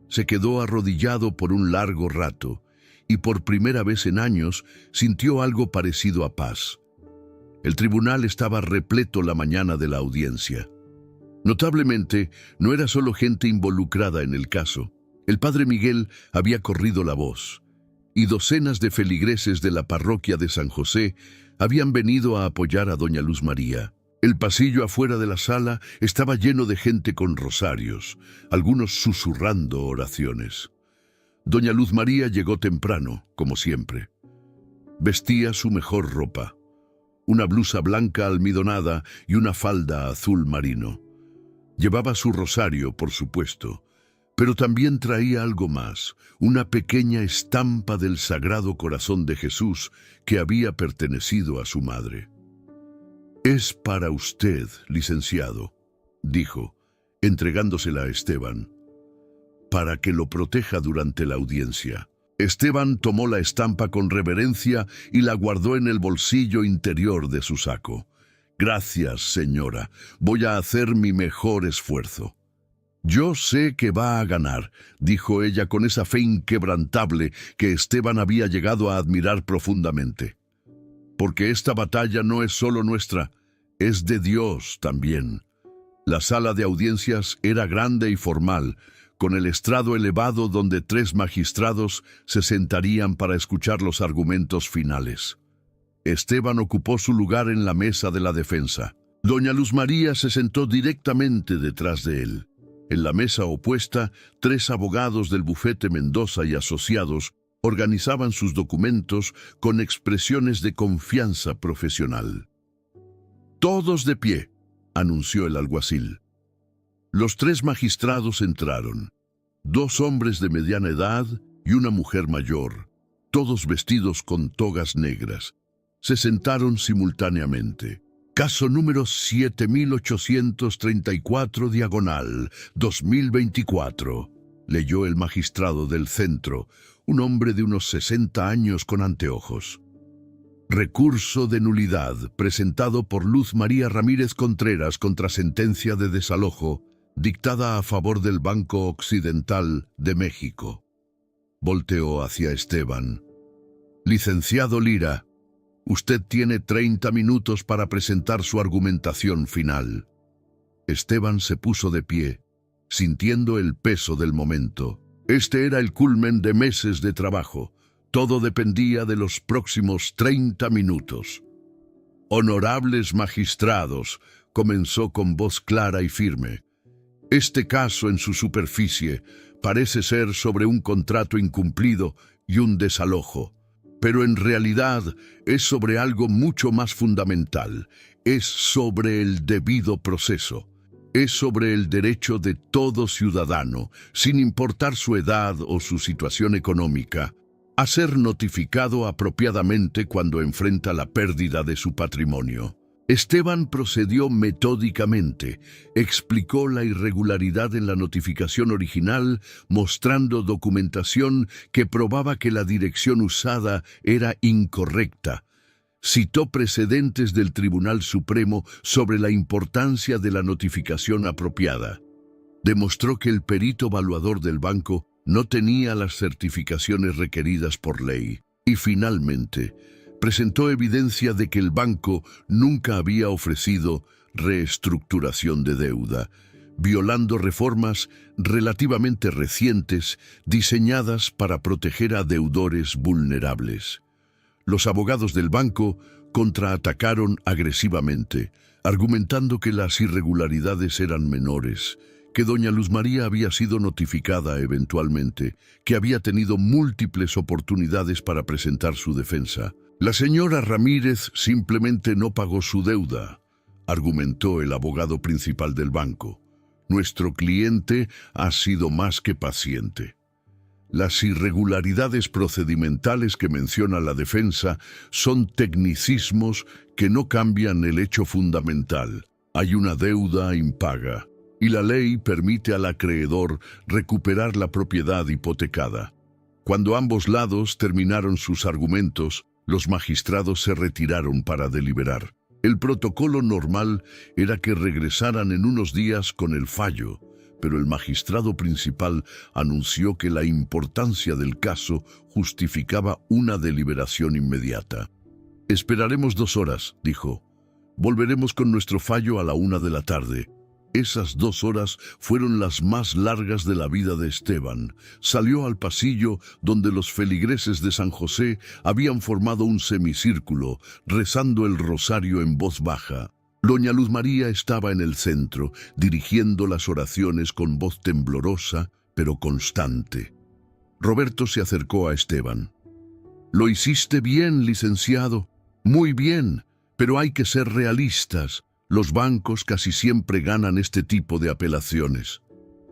Se quedó arrodillado por un largo rato y por primera vez en años sintió algo parecido a paz. El tribunal estaba repleto la mañana de la audiencia. Notablemente, no era solo gente involucrada en el caso. El padre Miguel había corrido la voz, y docenas de feligreses de la parroquia de San José habían venido a apoyar a doña Luz María. El pasillo afuera de la sala estaba lleno de gente con rosarios, algunos susurrando oraciones. Doña Luz María llegó temprano, como siempre. Vestía su mejor ropa, una blusa blanca almidonada y una falda azul marino. Llevaba su rosario, por supuesto, pero también traía algo más, una pequeña estampa del Sagrado Corazón de Jesús que había pertenecido a su madre. «Es para usted, licenciado», dijo, entregándosela a Esteban, «para que lo proteja durante la audiencia». Esteban tomó la estampa con reverencia y la guardó en el bolsillo interior de su saco. «Gracias, señora. Voy a hacer mi mejor esfuerzo». «Yo sé que va a ganar», dijo ella con esa fe inquebrantable que Esteban había llegado a admirar profundamente. «Porque esta batalla no es solo nuestra, es de Dios también». La sala de audiencias era grande y formal, con el estrado elevado donde 3 magistrados se sentarían para escuchar los argumentos finales. Esteban ocupó su lugar en la mesa de la defensa. Doña Luz María se sentó directamente detrás de él. En la mesa opuesta, 3 abogados del bufete Mendoza y asociados organizaban sus documentos con expresiones de confianza profesional. «Todos de pie», anunció el alguacil. Los 3 magistrados entraron, 2 hombres de mediana edad y una mujer mayor, todos vestidos con togas negras. Se sentaron simultáneamente. «Caso número 7834 diagonal 2024», leyó el magistrado del centro, un hombre de unos 60 años con anteojos. «Recurso de nulidad presentado por Luz María Ramírez Contreras contra sentencia de desalojo dictada a favor del Banco Occidental de México». Volteó hacia Esteban. «Licenciado Lira, usted tiene 30 minutos para presentar su argumentación final». Esteban se puso de pie, sintiendo el peso del momento. Este era el culmen de meses de trabajo. Todo dependía de los próximos 30 minutos. «Honorables magistrados», comenzó con voz clara y firme, «este caso en su superficie parece ser sobre un contrato incumplido y un desalojo. Pero en realidad es sobre algo mucho más fundamental. Es sobre el debido proceso. Es sobre el derecho de todo ciudadano, sin importar su edad o su situación económica, a ser notificado apropiadamente cuando enfrenta la pérdida de su patrimonio». Esteban procedió metódicamente, explicó la irregularidad en la notificación original, mostrando documentación que probaba que la dirección usada era incorrecta. Citó precedentes del Tribunal Supremo sobre la importancia de la notificación apropiada. Demostró que el perito evaluador del banco no tenía las certificaciones requeridas por ley. Y finalmente, presentó evidencia de que el banco nunca había ofrecido reestructuración de deuda, violando reformas relativamente recientes diseñadas para proteger a deudores vulnerables. Los abogados del banco contraatacaron agresivamente, argumentando que las irregularidades eran menores, que doña Luz María había sido notificada eventualmente, que había tenido múltiples oportunidades para presentar su defensa. «La señora Ramírez simplemente no pagó su deuda», argumentó el abogado principal del banco. «Nuestro cliente ha sido más que paciente». Las irregularidades procedimentales que menciona la defensa son tecnicismos que no cambian el hecho fundamental. Hay una deuda impaga, y la ley permite al acreedor recuperar la propiedad hipotecada. Cuando ambos lados terminaron sus argumentos, los magistrados se retiraron para deliberar. El protocolo normal era que regresaran en unos días con el fallo, pero el magistrado principal anunció que la importancia del caso justificaba una deliberación inmediata. «Esperaremos 2 horas», dijo. «Volveremos con nuestro fallo a la 1 de la tarde». Esas 2 horas fueron las más largas de la vida de Esteban. Salió al pasillo donde los feligreses de San José habían formado un semicírculo, rezando el rosario en voz baja. Doña Luz María estaba en el centro, dirigiendo las oraciones con voz temblorosa, pero constante. Roberto se acercó a Esteban. «Lo hiciste bien, licenciado. Muy bien, pero hay que ser realistas. Los bancos casi siempre ganan este tipo de apelaciones».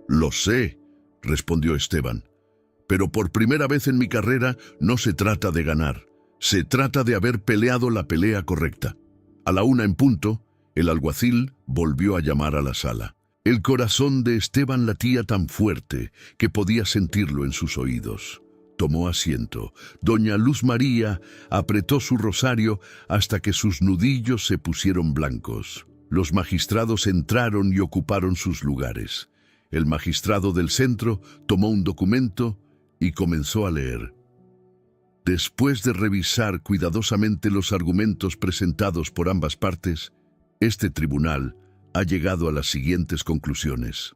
«Lo sé», respondió Esteban, «pero por primera vez en mi carrera no se trata de ganar. Se trata de haber peleado la pelea correcta». A la 1 en punto, el alguacil volvió a llamar a la sala. El corazón de Esteban latía tan fuerte que podía sentirlo en sus oídos. Tomó asiento. Doña Luz María apretó su rosario hasta que sus nudillos se pusieron blancos. Los magistrados entraron y ocuparon sus lugares. El magistrado del centro tomó un documento y comenzó a leer. Después de revisar cuidadosamente los argumentos presentados por ambas partes, este tribunal ha llegado a las siguientes conclusiones.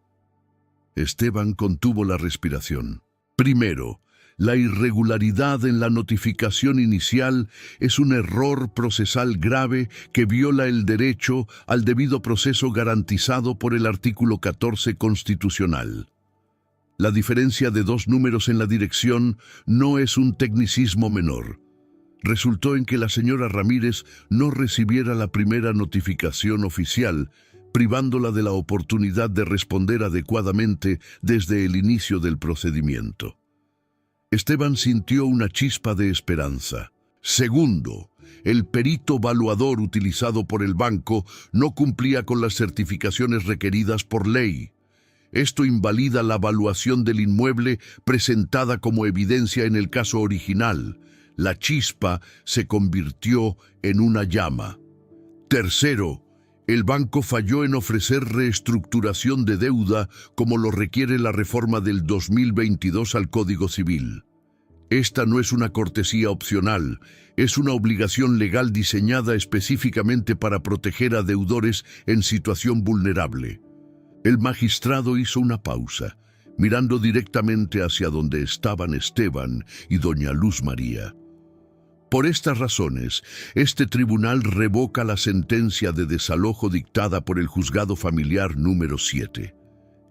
Esteban contuvo la respiración. Primero, la irregularidad en la notificación inicial es un error procesal grave que viola el derecho al debido proceso garantizado por el artículo 14 constitucional. La diferencia de 2 números en la dirección no es un tecnicismo menor. Resultó en que la señora Ramírez no recibiera la primera notificación oficial, privándola de la oportunidad de responder adecuadamente desde el inicio del procedimiento. Esteban sintió una chispa de esperanza. Segundo, el perito evaluador utilizado por el banco no cumplía con las certificaciones requeridas por ley. Esto invalida la evaluación del inmueble presentada como evidencia en el caso original. La chispa se convirtió en una llama. Tercero, el banco falló en ofrecer reestructuración de deuda como lo requiere la reforma del 2022 al Código Civil. Esta no es una cortesía opcional, es una obligación legal diseñada específicamente para proteger a deudores en situación vulnerable. El magistrado hizo una pausa, mirando directamente hacia donde estaban Esteban y doña Luz María. Por estas razones, este tribunal revoca la sentencia de desalojo dictada por el Juzgado Familiar número 7.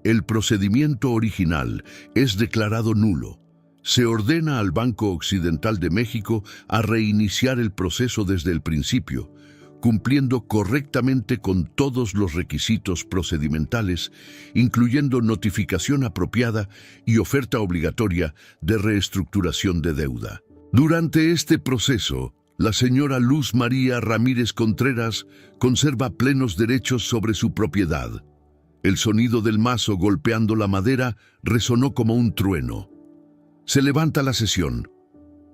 El procedimiento original es declarado nulo. Se ordena al Banco Occidental de México a reiniciar el proceso desde el principio, cumpliendo correctamente con todos los requisitos procedimentales, incluyendo notificación apropiada y oferta obligatoria de reestructuración de deuda. Durante este proceso, la señora Luz María Ramírez Contreras conserva plenos derechos sobre su propiedad. El sonido del mazo golpeando la madera resonó como un trueno. Se levanta la sesión.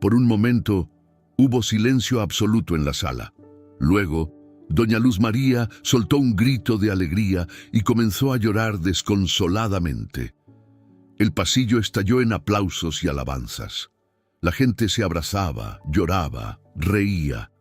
Por un momento, hubo silencio absoluto en la sala. Luego, doña Luz María soltó un grito de alegría y comenzó a llorar desconsoladamente. El pasillo estalló en aplausos y alabanzas. La gente se abrazaba, lloraba, reía.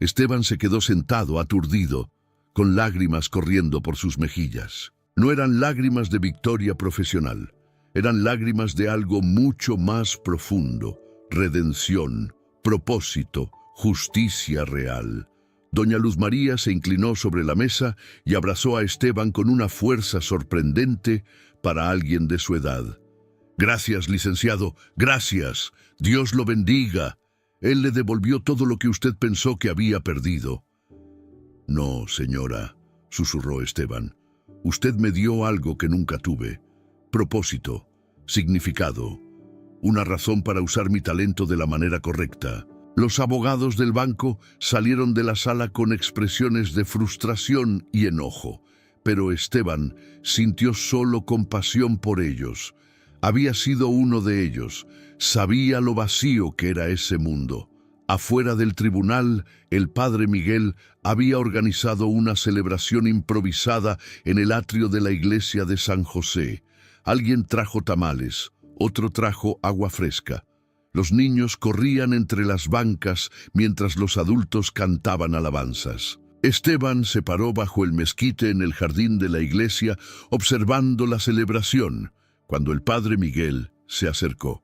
Esteban se quedó sentado, aturdido, con lágrimas corriendo por sus mejillas. No eran lágrimas de victoria profesional, eran lágrimas de algo mucho más profundo: redención, propósito, justicia real. Doña Luz María se inclinó sobre la mesa y abrazó a Esteban con una fuerza sorprendente para alguien de su edad. «Gracias, licenciado, gracias. Dios lo bendiga. Él le devolvió todo lo que usted pensó que había perdido». «No, señora», susurró Esteban. «Usted me dio algo que nunca tuve. Propósito, significado, una razón para usar mi talento de la manera correcta». Los abogados del banco salieron de la sala con expresiones de frustración y enojo, pero Esteban sintió solo compasión por ellos. Había sido uno de ellos. Sabía lo vacío que era ese mundo. Afuera del tribunal, el padre Miguel había organizado una celebración improvisada en el atrio de la iglesia de San José. Alguien trajo tamales, otro trajo agua fresca. Los niños corrían entre las bancas mientras los adultos cantaban alabanzas. Esteban se paró bajo el mezquite en el jardín de la iglesia, observando la celebración, cuando el padre Miguel se acercó.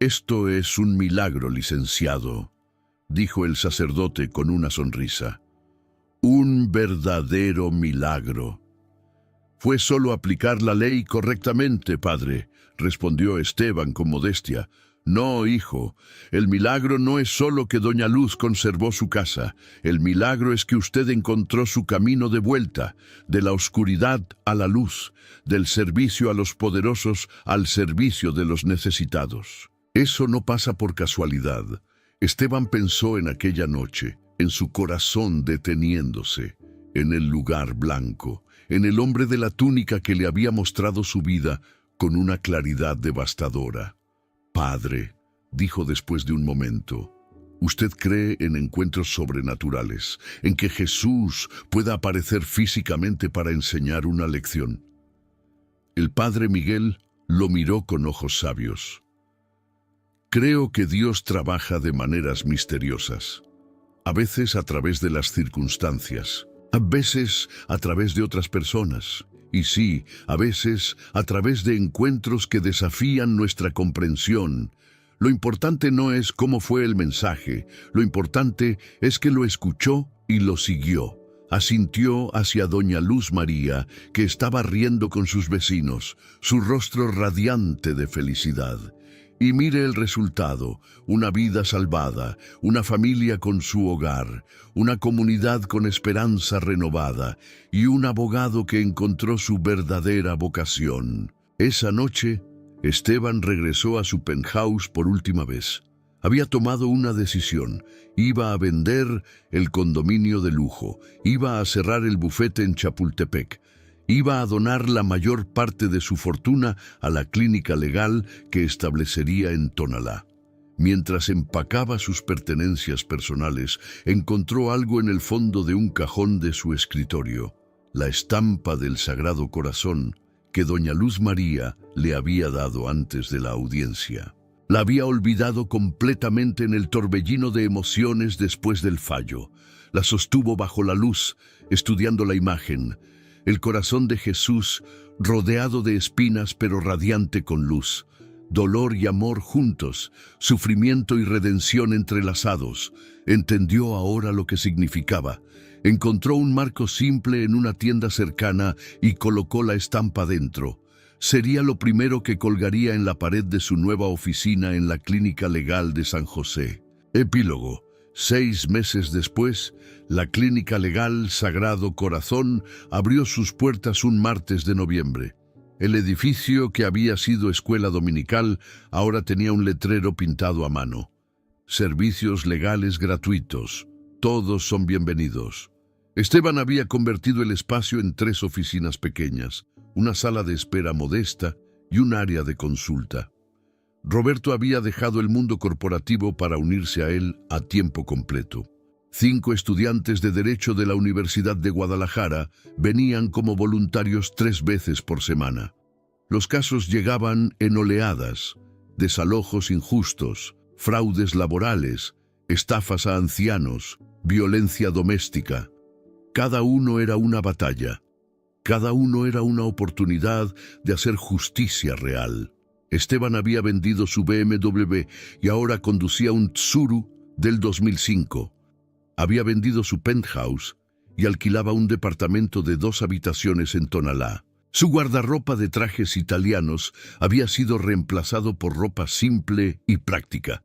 «Esto es un milagro, licenciado», dijo el sacerdote con una sonrisa. «Un verdadero milagro». «Fue solo aplicar la ley correctamente, padre», respondió Esteban con modestia. «No, hijo, el milagro no es solo que doña Luz conservó su casa. El milagro es que usted encontró su camino de vuelta, de la oscuridad a la luz, del servicio a los poderosos al servicio de los necesitados». Eso no pasa por casualidad. Esteban pensó en aquella noche, en su corazón deteniéndose, en el lugar blanco, en el hombre de la túnica que le había mostrado su vida con una claridad devastadora. «Padre», dijo después de un momento, «usted cree en encuentros sobrenaturales, en que Jesús pueda aparecer físicamente para enseñar una lección». El padre Miguel lo miró con ojos sabios. «Creo que Dios trabaja de maneras misteriosas, a veces a través de las circunstancias, a veces a través de otras personas, y sí, a veces a través de encuentros que desafían nuestra comprensión. Lo importante no es cómo fue el mensaje, lo importante es que lo escuchó y lo siguió». Asintió hacia doña Luz María, que estaba riendo con sus vecinos, su rostro radiante de felicidad. Y mire el resultado, una vida salvada, una familia con su hogar, una comunidad con esperanza renovada y un abogado que encontró su verdadera vocación. Esa noche, Esteban regresó a su penthouse por última vez. Había tomado una decisión. Iba a vender el condominio de lujo, iba a cerrar el bufete en Chapultepec, iba a donar la mayor parte de su fortuna a la clínica legal que establecería en Tonalá. Mientras empacaba sus pertenencias personales, encontró algo en el fondo de un cajón de su escritorio, la estampa del Sagrado Corazón que doña Luz María le había dado antes de la audiencia. La había olvidado completamente en el torbellino de emociones después del fallo. La sostuvo bajo la luz, estudiando la imagen. El corazón de Jesús, rodeado de espinas pero radiante con luz. Dolor y amor juntos, sufrimiento y redención entrelazados. Entendió ahora lo que significaba. Encontró un marco simple en una tienda cercana y colocó la estampa dentro. Sería lo primero que colgaría en la pared de su nueva oficina en la Clínica Legal de San José. Epílogo. 6 meses después, la Clínica Legal Sagrado Corazón abrió sus puertas un martes de noviembre. El edificio que había sido escuela dominical ahora tenía un letrero pintado a mano. Servicios legales gratuitos. Todos son bienvenidos. Esteban había convertido el espacio en 3 oficinas pequeñas, una sala de espera modesta y un área de consulta. Roberto había dejado el mundo corporativo para unirse a él a tiempo completo. 5 estudiantes de Derecho de la Universidad de Guadalajara venían como voluntarios 3 veces por semana. Los casos llegaban en oleadas: desalojos injustos, fraudes laborales, estafas a ancianos, violencia doméstica. Cada uno era una batalla. Cada uno era una oportunidad de hacer justicia real. Esteban había vendido su BMW y ahora conducía un Tsuru del 2005. Había vendido su penthouse y alquilaba un departamento de 2 habitaciones en Tonalá. Su guardarropa de trajes italianos había sido reemplazado por ropa simple y práctica.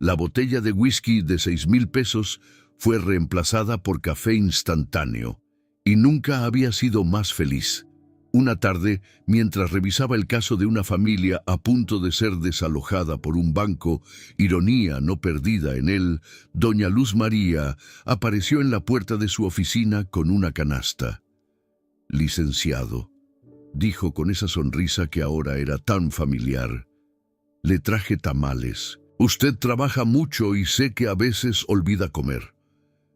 La botella de whisky de 6,000 pesos fue reemplazada por café instantáneo. Y nunca había sido más feliz. Una tarde, mientras revisaba el caso de una familia a punto de ser desalojada por un banco, ironía no perdida en él, doña Luz María apareció en la puerta de su oficina con una canasta. «Licenciado, dijo con esa sonrisa que ahora era tan familiar. Le traje tamales. Usted trabaja mucho y sé que a veces olvida comer.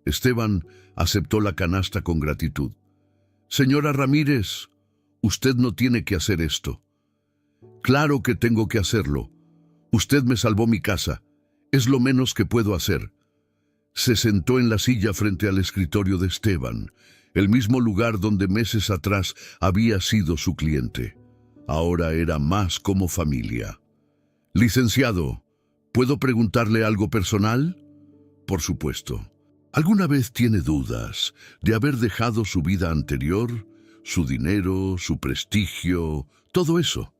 Esteban aceptó la canasta con gratitud. Señora Ramírez, usted no tiene que hacer esto. Claro que tengo que hacerlo. Usted me salvó mi casa. Es lo menos que puedo hacer. Se sentó en la silla frente al escritorio de Esteban, el mismo lugar donde meses atrás había sido su cliente. Ahora era más como familia. Licenciado, ¿puedo preguntarle algo personal? Por supuesto. ¿Alguna vez tiene dudas de haber dejado su vida anterior, su dinero, su prestigio, todo eso?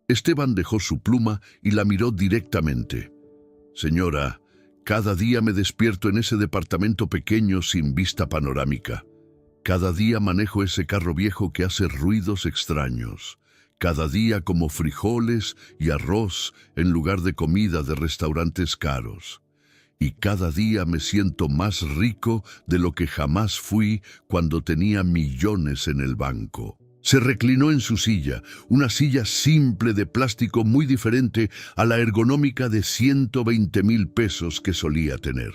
Esteban dejó su pluma y la miró directamente. Señora, cada día me despierto en ese departamento pequeño sin vista panorámica. Cada día manejo ese carro viejo que hace ruidos extraños. Cada día como frijoles y arroz en lugar de comida de restaurantes caros. Y cada día me siento más rico de lo que jamás fui cuando tenía millones en el banco. Se reclinó en su silla, una silla simple de plástico muy diferente a la ergonómica de 120,000 pesos que solía tener.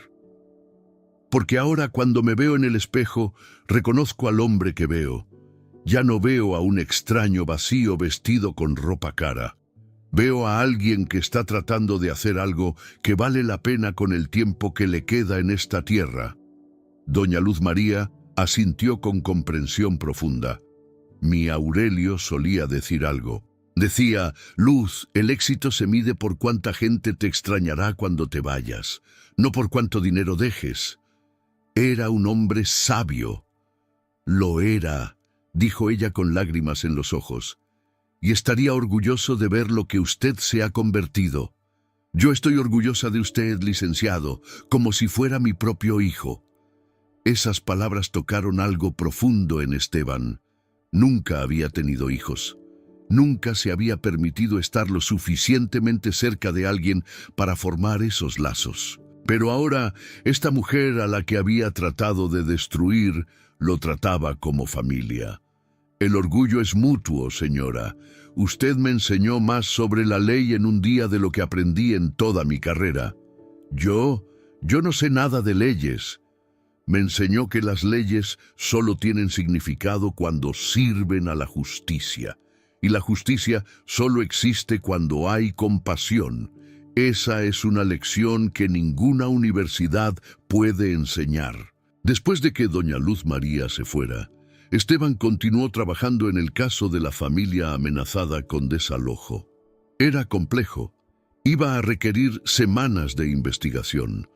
Porque ahora cuando me veo en el espejo, reconozco al hombre que veo. Ya no veo a un extraño vacío vestido con ropa cara. Veo a alguien que está tratando de hacer algo que vale la pena con el tiempo que le queda en esta tierra. Doña Luz María asintió con comprensión profunda. Mi Aurelio solía decir algo. Decía, Luz, el éxito se mide por cuánta gente te extrañará cuando te vayas, no por cuánto dinero dejes. Era un hombre sabio. Lo era, dijo ella con lágrimas en los ojos. Y estaría orgulloso de ver lo que usted se ha convertido. Yo estoy orgullosa de usted, licenciado, como si fuera mi propio hijo. Esas palabras tocaron algo profundo en Esteban. Nunca había tenido hijos. Nunca se había permitido estar lo suficientemente cerca de alguien para formar esos lazos. Pero ahora, esta mujer a la que había tratado de destruir, lo trataba como familia. El orgullo es mutuo, señora. Usted me enseñó más sobre la ley en un día de lo que aprendí en toda mi carrera. Yo no sé nada de leyes. Me enseñó que las leyes solo tienen significado cuando sirven a la justicia. Y la justicia solo existe cuando hay compasión. Esa es una lección que ninguna universidad puede enseñar. Después de que doña Luz María se fuera, Esteban continuó trabajando en el caso de la familia amenazada con desalojo. Era complejo. Iba a requerir semanas de investigación.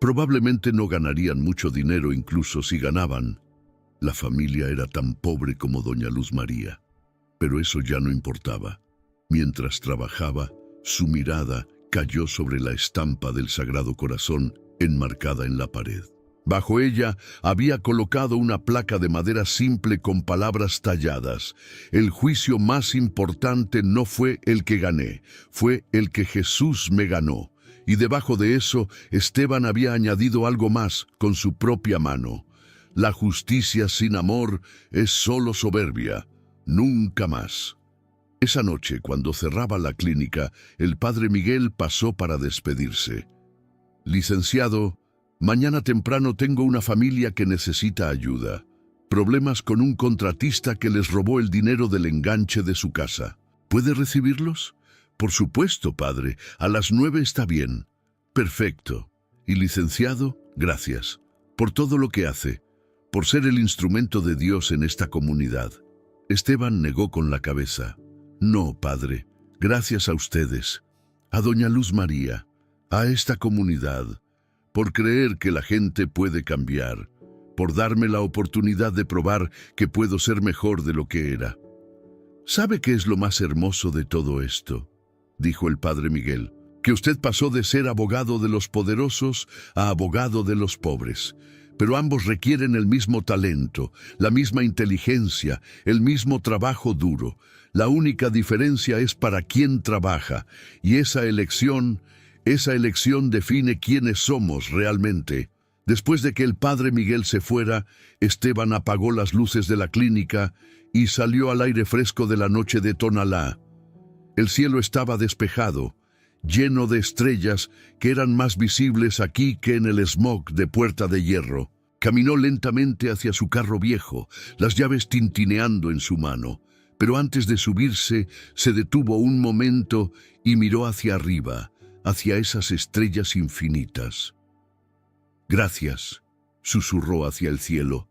Probablemente no ganarían mucho dinero incluso si ganaban. La familia era tan pobre como doña Luz María. Pero eso ya no importaba. Mientras trabajaba, su mirada cayó sobre la estampa del Sagrado Corazón enmarcada en la pared. Bajo ella había colocado una placa de madera simple con palabras talladas. El juicio más importante no fue el que gané, fue el que Jesús me ganó. Y debajo de eso, Esteban había añadido algo más con su propia mano. La justicia sin amor es solo soberbia, nunca más. Esa noche, cuando cerraba la clínica, el padre Miguel pasó para despedirse. Licenciado, mañana temprano tengo una familia que necesita ayuda. Problemas con un contratista que les robó el dinero del enganche de su casa. ¿Puede recibirlos? Por supuesto, padre. A las 9 está bien. Perfecto. Y licenciado, gracias. Por todo lo que hace. Por ser el instrumento de Dios en esta comunidad. Esteban negó con la cabeza. No, padre. Gracias a ustedes. A doña Luz María. A esta comunidad. Por creer que la gente puede cambiar. Por darme la oportunidad de probar que puedo ser mejor de lo que era. ¿Sabe qué es lo más hermoso de todo esto?, dijo el padre Miguel, que usted pasó de ser abogado de los poderosos a abogado de los pobres. Pero ambos requieren el mismo talento, la misma inteligencia, el mismo trabajo duro. La única diferencia es para quién trabaja, y esa elección define quiénes somos realmente. Después de que el padre Miguel se fuera, Esteban apagó las luces de la clínica y salió al aire fresco de la noche de Tonalá. El cielo estaba despejado, lleno de estrellas que eran más visibles aquí que en el smog de Puerta de Hierro. Caminó lentamente hacia su carro viejo, las llaves tintineando en su mano, pero antes de subirse se detuvo un momento y miró hacia arriba, hacia esas estrellas infinitas. «Gracias», susurró hacia el cielo,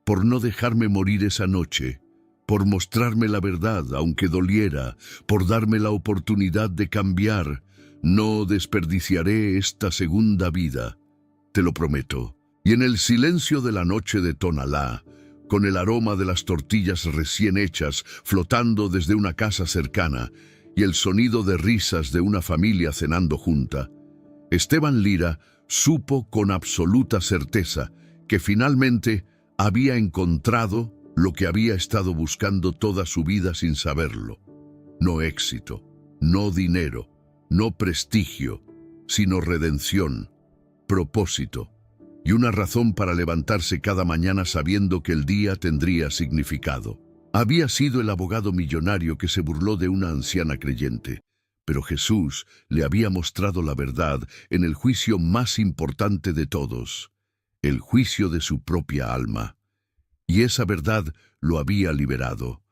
«por no dejarme morir esa noche, por mostrarme la verdad, aunque doliera, por darme la oportunidad de cambiar. No desperdiciaré esta segunda vida, te lo prometo». Y en el silencio de la noche de Tonalá, con el aroma de las tortillas recién hechas flotando desde una casa cercana y el sonido de risas de una familia cenando junta, Esteban Lira supo con absoluta certeza que finalmente había encontrado lo que había estado buscando toda su vida sin saberlo. No éxito, no dinero, no prestigio, sino redención, propósito y una razón para levantarse cada mañana sabiendo que el día tendría significado. Había sido el abogado millonario que se burló de una anciana creyente, pero Jesús le había mostrado la verdad en el juicio más importante de todos, el juicio de su propia alma. Y esa verdad lo había liberado.